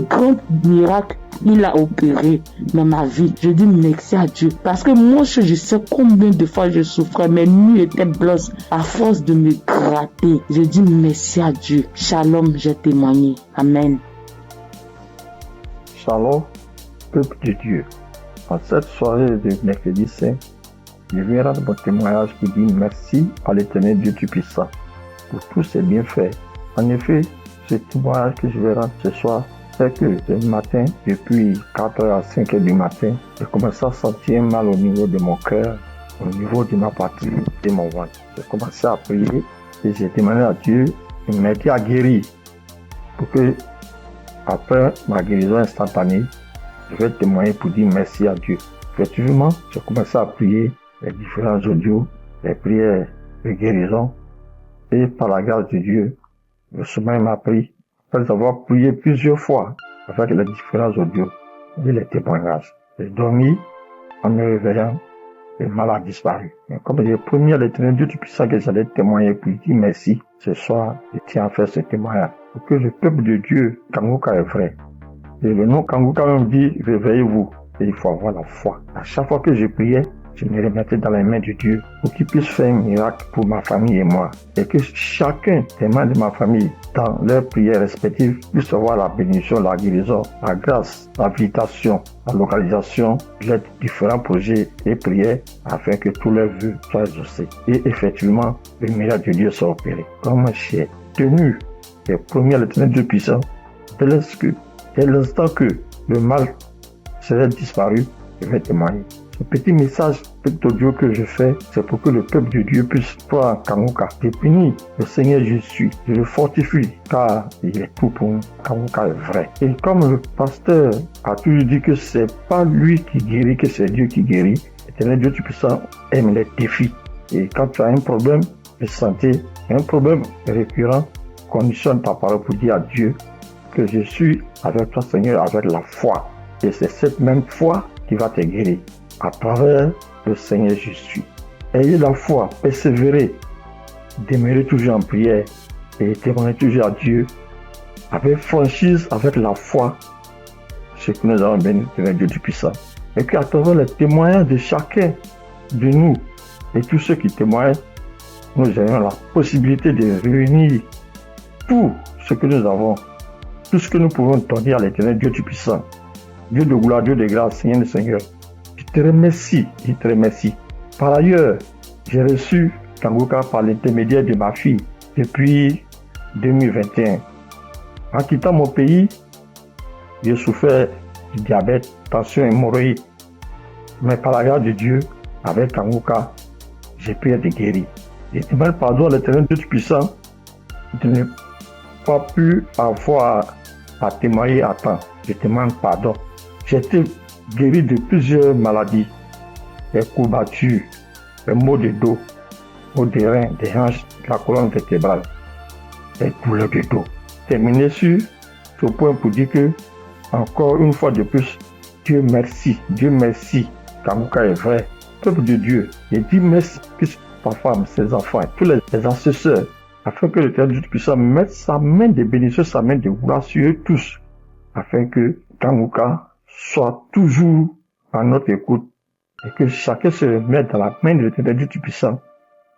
grand miracle qu'il a opéré dans ma vie. Je dis merci à Dieu. Parce que moi, je sais combien de fois je souffrais. Mes nuits étaient blanches à force de me gratter. Je dis merci à Dieu. Shalom, j'ai témoigné. Amen. Shalom, peuple de Dieu. En cette soirée de mercredi saint, je viens rendre mon témoignage qui dit merci à l'Éternel Dieu Tout-Puissant pour tous ses bienfaits. En effet, ce témoignage que je vais rendre ce soir, c'est que ce matin, depuis 4h à 5h du matin, j'ai commencé à sentir mal au niveau de mon cœur, au niveau de ma partie, de mon ventre. J'ai commencé à prier et j'ai demandé à Dieu de m'aider à guérir pour que, après ma guérison instantanée, je vais témoigner pour dire merci à Dieu. Effectivement, j'ai commencé à prier les différents audios, les prières de guérison, et par la grâce de Dieu, le sommeil m'a pris, après avoir prié plusieurs fois avec les différents audios et les témoignages. J'ai dormi en me réveillant, le mal a disparu. Mais comme j'ai promis à l'Éternel Dieu Tout-Puissant que j'allais témoigner pour lui dire merci, ce soir, je tiens à faire ce témoignage pour que le peuple de Dieu, Kangoka est vrai. Et le nom Kangoka même dit, réveillez-vous, et il faut avoir la foi. À chaque fois que je priais, je me remettais dans les mains de Dieu pour qu'il puisse faire un miracle pour ma famille et moi. Et que chacun des membres de ma famille, dans leurs prières respectives, puisse avoir la bénédiction, la guérison, la grâce, la visitation, la localisation, les différents projets et prières afin que tous leurs vœux soient exaucés. Et effectivement, le miracle de Dieu soit opéré. Comme j'ai tenu les premiers à l'Éternel Dieu puissant, dès l'instant que le mal serait disparu, je vais témoigner. Ce petit message, petit audio que je fais, c'est pour que le peuple de Dieu puisse croire en Kangoka. Je bénis le Seigneur Jésus, je le fortifie, car il est tout pour nous. Kangoka est vrai. Et comme le pasteur a toujours dit que c'est pas lui qui guérit, que c'est Dieu qui guérit, l'Éternel Dieu Tout-Puissant aime les défis. Et quand tu as un problème de santé, un problème récurrent, conditionne ta parole pour dire à Dieu que je suis avec toi, Seigneur, avec la foi. Et c'est cette même foi qui va te guérir. À travers le Seigneur Jésus. Ayez la foi, persévérez. demeurer toujours en prière et témoigner toujours à Dieu avec franchise, avec la foi, ce que nous avons béni de Dieu Tout-Puissant. Et qu'à travers les témoignages de chacun de nous et tous ceux qui témoignent, nous ayons la possibilité de réunir tout ce que nous avons, tout ce que nous pouvons donner à l'Éternel Dieu Tout-Puissant. Dieu de gloire, Dieu de grâce, Seigneur le Seigneur. Je te remercie. Par ailleurs, j'ai reçu Kanguka par l'intermédiaire de ma fille depuis 2021. En quittant mon pays, j'ai souffert du diabète, tension, hémorroïde. Mais par la grâce de Dieu, avec Kanguka, j'ai pu être guéri. Je demande pardon à l'Éternel Dieu Tout-Puissant de ne pas pu avoir à témoigner à temps. Je demande pardon. J'ai été guéri de plusieurs maladies, des courbatures, des maux de dos, maux des reins, des hanches, de la colonne vertébrale, des douleurs de dos. Terminé sur ce point pour dire que, encore une fois de plus, Dieu merci, Kanguka est vrai. Peuple de Dieu, je dis merci que sa femme, ses enfants, tous les ancesteurs, afin que l'Éternel Dieu puisse mettre sa main de bénédiction, sa main de gloire sur eux tous, afin que Kanguka soit toujours à notre écoute et que chacun se remette dans la main de l'Éternel Dieu Tout-Puissant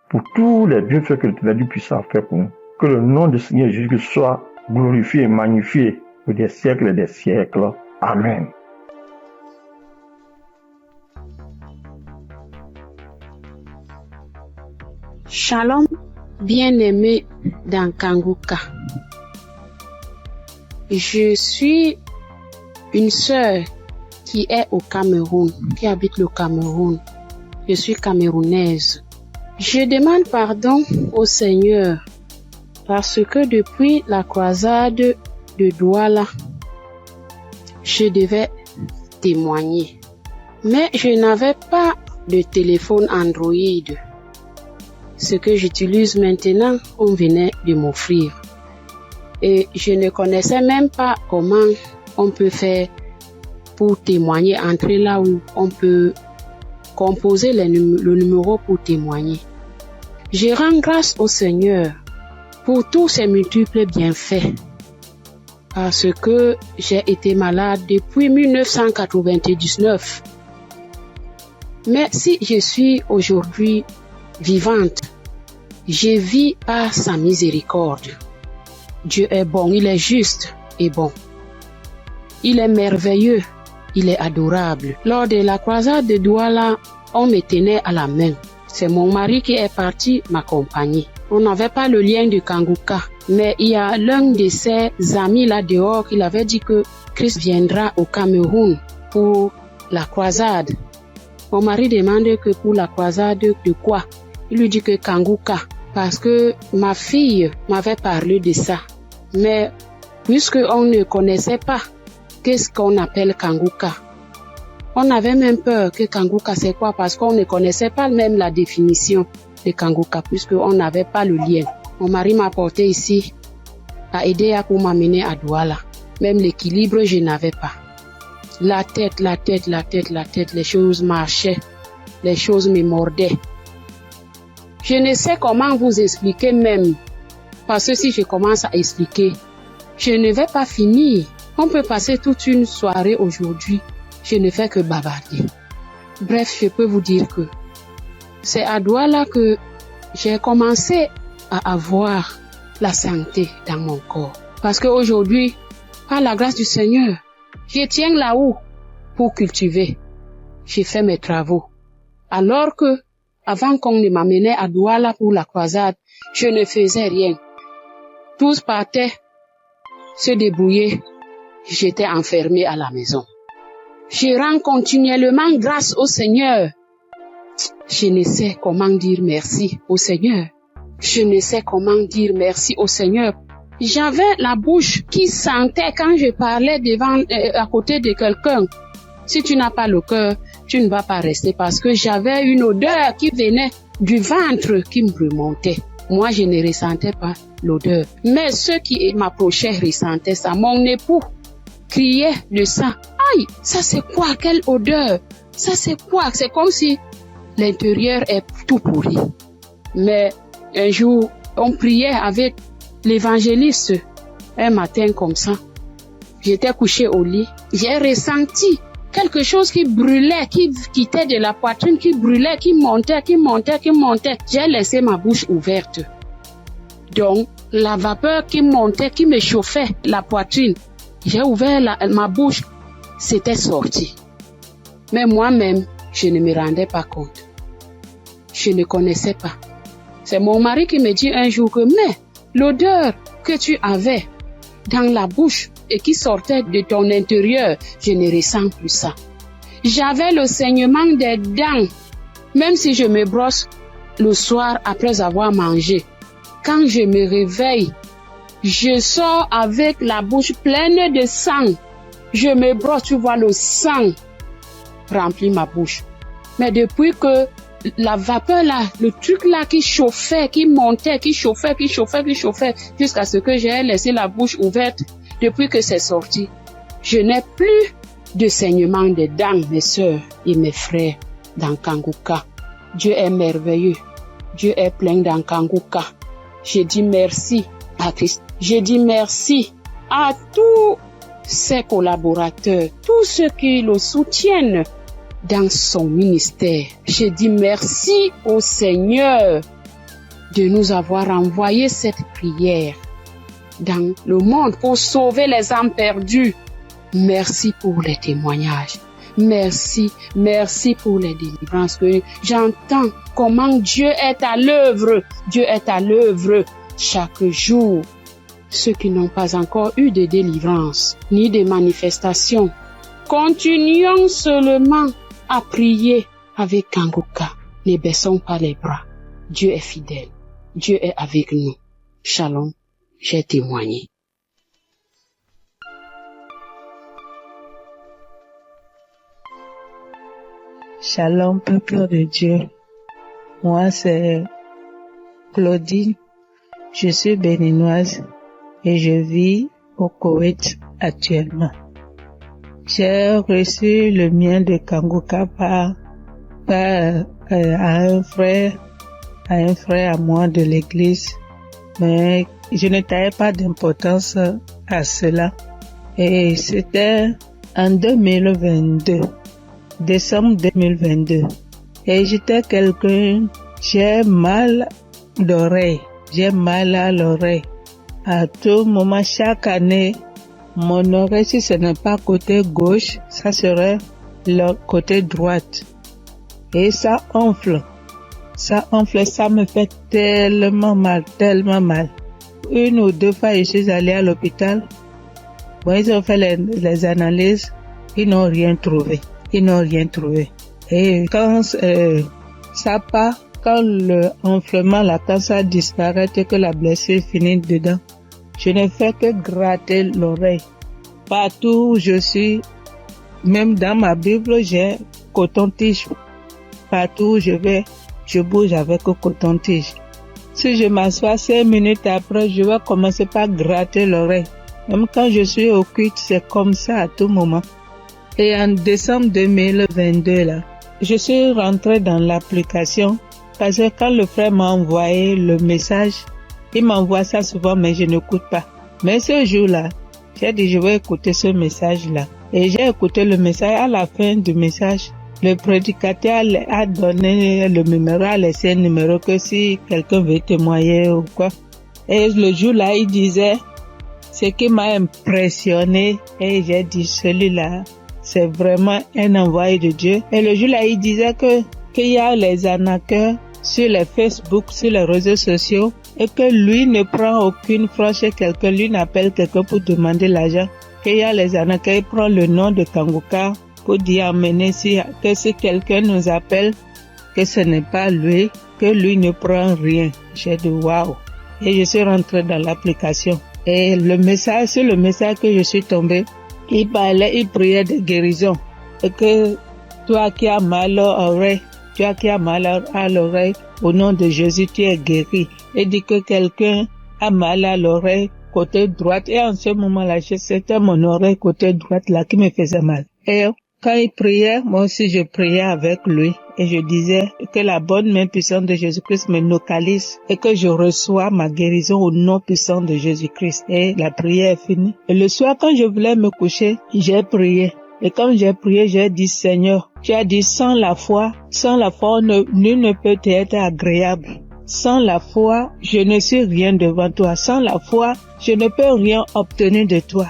pour tous les bienfaits que l'Éternel Dieu Puissant a fait pour nous. Que le nom du Seigneur Jésus soit glorifié et magnifié pour des siècles et des siècles. Amen. Shalom, bien-aimé dans Kanguka. Je suis une sœur qui est au Cameroun, qui habite le Cameroun. Je suis camerounaise. Je demande pardon au Seigneur parce que depuis la croisade de Douala, je devais témoigner. Mais je n'avais pas de téléphone Android. Ce que j'utilise maintenant, on venait de m'offrir. Et je ne connaissais même pas comment on peut faire pour témoigner, entrer là où on peut composer le numéro pour témoigner. Je rends grâce au Seigneur pour tous ses multiples bienfaits. Parce que j'ai été malade depuis 1999. Mais si je suis aujourd'hui vivante, je vis par sa miséricorde. Dieu est bon, il est juste et bon. Il est merveilleux, il est adorable. Lors de la croisade de Douala, on me tenait à la main. C'est mon mari qui est parti m'accompagner. On n'avait pas le lien de Kanguka, mais il y a l'un de ses amis là dehors qui avait dit que Christ viendra au Cameroun pour la croisade. Mon mari demande que pour la croisade de quoi? Il lui dit que Kanguka, parce que ma fille m'avait parlé de ça. Mais puisque on ne connaissait pas qu'est-ce qu'on appelle Kanguka, on avait même peur que Kanguka c'est quoi, parce qu'on ne connaissait pas même la définition de Kanguka, puisqu'on n'avait pas le lien. Mon mari m'a porté ici, a aidé pour m'amener à Douala. Même l'équilibre, je n'avais pas. La tête, les choses marchaient, les choses me mordaient. Je ne sais comment vous expliquer même, parce que si je commence à expliquer, je ne vais pas finir. On peut passer toute une soirée aujourd'hui, je ne fais que bavarder. Bref, je peux vous dire que c'est à Douala que j'ai commencé à avoir la santé dans mon corps. Parce qu'aujourd'hui, par la grâce du Seigneur, je tiens là-haut pour cultiver. J'ai fait mes travaux. Alors que, avant qu'on ne m'amenait à Douala pour la croisade, je ne faisais rien. Tous partaient se débrouiller. J'étais enfermée à la maison. Je rends continuellement grâce au Seigneur. Je ne sais comment dire merci au Seigneur. Je ne sais comment dire merci au Seigneur. J'avais la bouche qui sentait quand je parlais à côté de quelqu'un. Si tu n'as pas le cœur, tu ne vas pas rester, parce que j'avais une odeur qui venait du ventre qui me remontait. Moi, je ne ressentais pas l'odeur. Mais ceux qui m'approchaient ressentaient ça. Mon époux criait de ça. Aïe, ça c'est quoi? Quelle odeur? Ça c'est quoi? C'est comme si l'intérieur est tout pourri. Mais un jour, on priait avec l'évangéliste un matin comme ça. J'étais couchée au lit. J'ai ressenti quelque chose qui brûlait, qui quittait de la poitrine, qui brûlait, qui montait. J'ai laissé ma bouche ouverte. Donc, la vapeur qui montait, qui me chauffait la poitrine, j'ai ouvert ma bouche, c'était sorti. Mais moi-même, je ne me rendais pas compte. Je ne connaissais pas. C'est mon mari qui me dit un jour que, mais l'odeur que tu avais dans la bouche et qui sortait de ton intérieur, je ne ressens plus ça. J'avais le saignement des dents, même si je me brosse le soir après avoir mangé. Quand je me réveille, je sors avec la bouche pleine de sang. Je me brosse, tu vois, le sang remplit ma bouche. Mais depuis que la vapeur là, le truc là qui chauffait, qui montait, qui chauffait, jusqu'à ce que j'ai laissé la bouche ouverte, depuis que c'est sorti, je n'ai plus de saignement des dents, mes sœurs et mes frères dans Kanguka. Dieu est merveilleux. Dieu est plein dans Kanguka. Je dis merci à Christ. Je dis merci à tous ses collaborateurs, tous ceux qui le soutiennent dans son ministère. Je dis merci au Seigneur de nous avoir envoyé cette prière dans le monde pour sauver les âmes perdues. Merci pour les témoignages. Merci pour les délivrances que j'entends comment Dieu est à l'œuvre. Dieu est à l'œuvre chaque jour. Ceux qui n'ont pas encore eu de délivrance ni de manifestation, continuons seulement à prier avec Kanguka. Ne baissons pas les bras. Dieu est fidèle. Dieu est avec nous. Shalom, j'ai témoigné. Shalom, peuple de Dieu. Moi, c'est Claudine. Je suis béninoise et je vis au Koweït actuellement. J'ai reçu le mien de Kanguka par un frère à moi de l'église, mais je ne taillais pas d'importance à cela. Et c'était en 2022, décembre 2022. Et j'étais quelqu'un, j'ai mal d'oreille, j'ai mal à l'oreille. À tout moment, chaque année, mon oreille, si ce n'est pas côté gauche, ça serait le côté droite. Et ça enfle. Ça me fait tellement mal. Une ou deux fois, je suis allée à l'hôpital. Bon, ils ont fait les analyses. Ils n'ont rien trouvé. Et quand ça part, quand le enflement, quand ça disparaît et que la blessure finit dedans, je ne fais que gratter l'oreille. Partout où je suis, même dans ma Bible, j'ai coton-tige. Partout où je vais, je bouge avec le coton-tige. Si je m'assois 5 minutes après, je vais commencer par gratter l'oreille. Même quand je suis au culte, c'est comme ça à tout moment. Et en décembre 2022, là, je suis rentrée dans l'application parce que quand le frère m'a envoyé le message, il m'envoie ça souvent, mais je n'écoute pas. Mais ce jour-là, j'ai dit, je vais écouter ce message-là. Et j'ai écouté le message. À la fin du message, le prédicateur a donné le numéro, a laissé un numéro que si quelqu'un veut témoigner ou quoi. Et le jour-là, il disait, ce qui m'a impressionné, et j'ai dit, celui-là, c'est vraiment un envoyé de Dieu. Et le jour-là, il disait qu'il y a les arnaqueurs sur les Facebook, sur les réseaux sociaux, et que lui ne prend aucune franche chez quelqu'un, lui n'appelle quelqu'un pour demander l'argent, qu'il y a les arnaqueurs, il prend le nom de Kanguka pour dire amener que si quelqu'un nous appelle, que ce n'est pas lui, que lui ne prend rien. J'ai dit waouh. Et je suis rentrée dans l'application. Et sur le message que je suis tombée, il priait de guérison. Et que toi qui as mal à l'oreille, au nom de Jésus, tu es guéri. Et dit que quelqu'un a mal à l'oreille côté droite. Et en ce moment-là, c'était mon oreille côté droite là qui me faisait mal. Et quand il priait, moi aussi je priais avec lui. et je disais que la bonne main puissante de Jésus-Christ me localise et que je reçois ma guérison au nom puissant de Jésus-Christ. Et la prière est finie. Et le soir, quand je voulais me coucher, j'ai prié. Et quand j'ai prié, j'ai dit, Seigneur, tu as dit, sans la foi, nul ne peut être agréable. Sans la foi, je ne suis rien devant toi. Sans la foi, je ne peux rien obtenir de toi.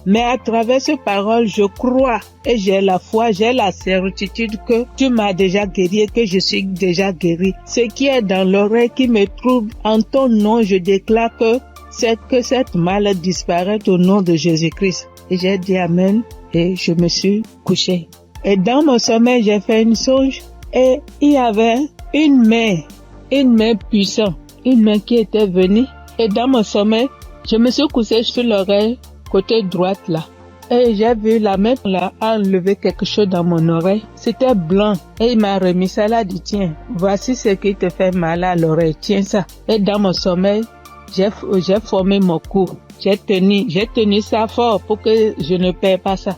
Mais à travers ces paroles, je crois et j'ai la foi, j'ai la certitude que tu m'as déjà guéri et que je suis déjà guéri. Ce qui est dans l'oreille qui me trouble, en ton nom, je déclare que cette maladie disparaît au nom de Jésus-Christ. Et j'ai dit Amen et je me suis couché. Et dans mon sommeil, j'ai fait une songe et il y avait une main puissante, une main qui était venue. Et dans mon sommeil, je me suis couché sur l'oreille, côté droite là. Et j'ai vu la main là enlever quelque chose dans mon oreille. C'était blanc. Et il m'a remis ça là, dit tiens, voici ce qui te fait mal à l'oreille, tiens ça. Et dans mon sommeil, j'ai formé mon cou. J'ai tenu ça fort pour que je ne perds pas ça.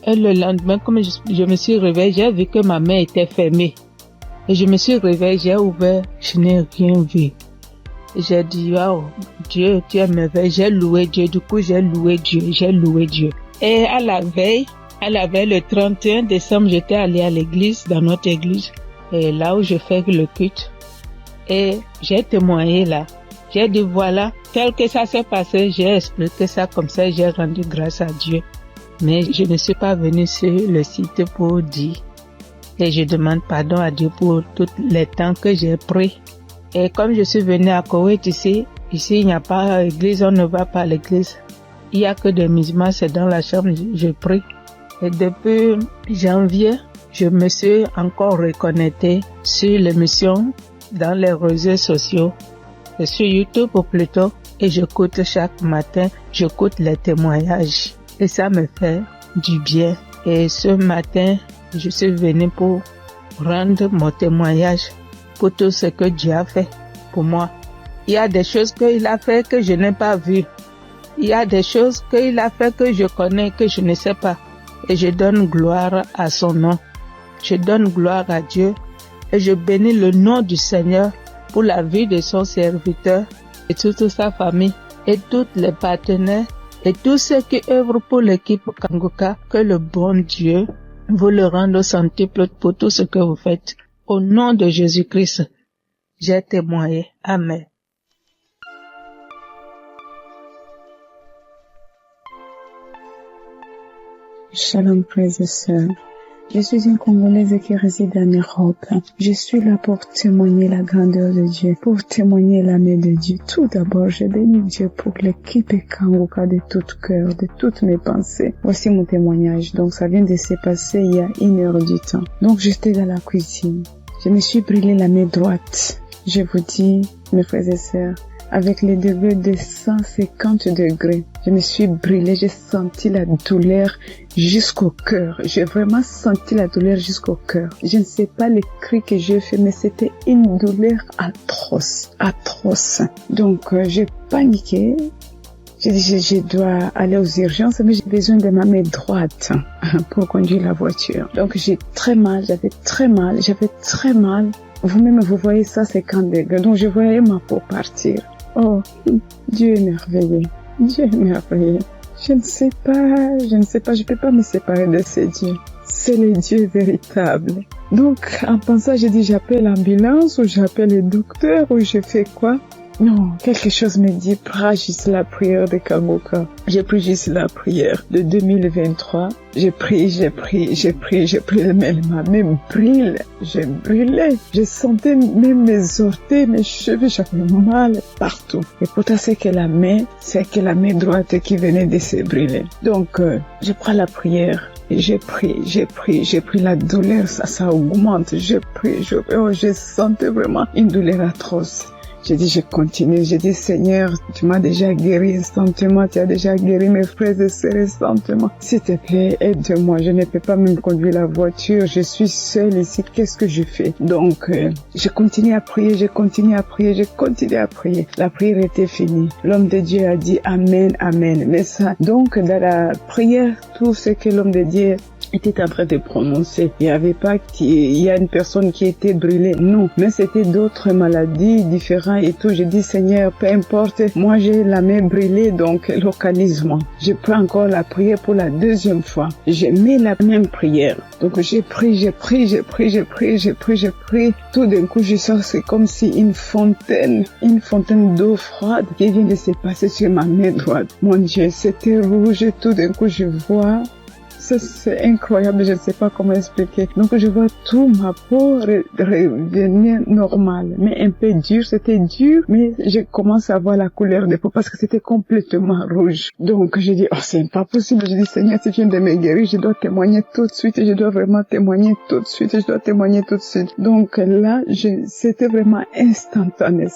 Et le lendemain, comme je me suis réveillée, j'ai vu que ma main était fermée. Et je me suis réveillée, j'ai ouvert, je n'ai rien vu. J'ai dit, wow, Dieu, tu es merveilleux. J'ai loué Dieu. Du coup, j'ai loué Dieu. Et à la veille, le 31 décembre, j'étais allée à l'église, dans notre église, et là où je fais le culte. Et j'ai témoigné là. J'ai dit, voilà, tel que ça s'est passé, j'ai expliqué ça comme ça, j'ai rendu grâce à Dieu. Mais je ne suis pas venue sur le site pour dire. Et je demande pardon à Dieu pour tous les temps que j'ai pris. Et comme je suis venue à Koweït ici il n'y a pas d'église, on ne va pas à l'église. Il n'y a que des musulmans, c'est dans la chambre, je prie. Et depuis janvier, je me suis encore reconnectée sur l'émission dans les réseaux sociaux, et sur YouTube plutôt, et j'écoute chaque matin, j'écoute les témoignages. Et ça me fait du bien. Et ce matin, je suis venue pour rendre mon témoignage pour tout ce que Dieu a fait pour moi. Il y a des choses qu'il a fait que je n'ai pas vues. Il y a des choses qu'il a fait que je connais, que je ne sais pas. Et je donne gloire à son nom. Je donne gloire à Dieu. Et je bénis le nom du Seigneur pour la vie de son serviteur et toute sa famille et tous les partenaires et tous ceux qui œuvrent pour l'équipe Kanguka. Que le bon Dieu vous le rende au centuple pour tout ce que vous faites. Au nom de Jésus-Christ, j'ai témoigné. Amen. Shalom, frères et sœurs. Je suis une Congolaise qui réside en Europe. Je suis là pour témoigner la grandeur de Dieu, pour témoigner la main de Dieu. Tout d'abord, je bénis Dieu pour l'équipe Kanguka de tout cœur, de toutes mes pensées. Voici mon témoignage. Donc, ça vient de se passer il y a 1 heure du temps. Donc, j'étais dans la cuisine. Je me suis brûlé la main droite. Je vous dis, mes frères et sœurs, avec les degrés de 150 degrés, je me suis brûlée, j'ai senti la douleur jusqu'au cœur. J'ai vraiment senti la douleur jusqu'au cœur. Je ne sais pas les cris que j'ai fait, mais c'était une douleur atroce. Donc, j'ai paniqué. J'ai dit, je dois aller aux urgences, mais j'ai besoin de ma main droite pour conduire la voiture. Donc, j'avais très mal. Vous-même, vous voyez ça, 50 degrés. Donc, je voyais ma peau partir. Oh, Dieu est merveilleux. Je ne sais pas, je peux pas me séparer de ce Dieu. C'est le Dieu véritable. Donc, en pensant, j'ai dit, j'appelle l'ambulance ou j'appelle le docteur ou je fais quoi? Non, quelque chose me dit, prie juste la prière de Kanguka. J'ai pris juste la prière de 2023. J'ai pris, mais ma main brûle. Je brûlais. Je sentais même mes orteils, mes cheveux, j'avais mal partout. Et pourtant, c'est que la main droite qui venait de se brûler. Donc, je prends la prière. J'ai pris la douleur, ça augmente. Je sentais vraiment une douleur atroce. J'ai dit, je continue. J'ai dit, Seigneur, tu m'as déjà guéri instantanément. Tu as déjà guéri mes frères et sœurs instantanément. S'il te plaît, aide-moi. Je ne peux pas même conduire la voiture. Je suis seule ici. Qu'est-ce que je fais? Donc, je continue à prier. Je continue à prier. Je continue à prier. La prière était finie. L'homme de Dieu a dit Amen, Amen. Mais ça, donc, dans la prière, tout ce que l'homme de Dieu était en train de prononcer. Il n'y avait pas qu'il y a une personne qui était brûlée. Non. Mais c'était d'autres maladies différentes et tout. Je dis, Seigneur, peu importe. Moi, j'ai la main brûlée, donc localise-moi. Je prends encore la prière pour la deuxième fois. Je mets la même prière. Donc, j'ai pris. Tout d'un coup, je sens, c'est comme si une fontaine d'eau froide qui vient de se passer sur ma main droite. Mon Dieu, c'était rouge. Tout d'un coup, je vois. Ça, c'est incroyable, je ne sais pas comment expliquer. Donc, je vois tout ma peau revenir normale, mais un peu dur. C'était dur, mais je commence à voir la couleur des peaux parce que c'était complètement rouge. Donc, je dis, oh, c'est pas possible. Je dis, Seigneur, si tu viens de me guérir, je dois témoigner tout de suite. Je dois vraiment témoigner tout de suite. Je dois témoigner tout de suite. Donc, là, c'était vraiment instantané.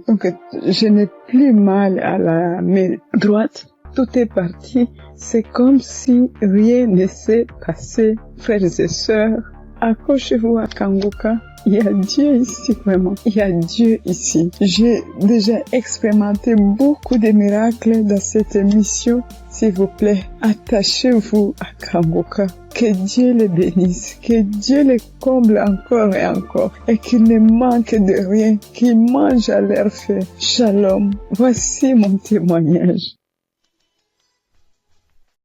Donc, je n'ai plus mal à la main droite. Tout est parti. C'est comme si rien ne s'est passé. Frères et sœurs, accrochez-vous à Kanguka. Il y a Dieu ici, vraiment. Il y a Dieu ici. J'ai déjà expérimenté beaucoup de miracles dans cette émission. S'il vous plaît, attachez-vous à Kanguka. Que Dieu le bénisse, que Dieu le comble encore et encore, et qu'il ne manque de rien, qu'il mange à l'air fait. Shalom. Voici mon témoignage.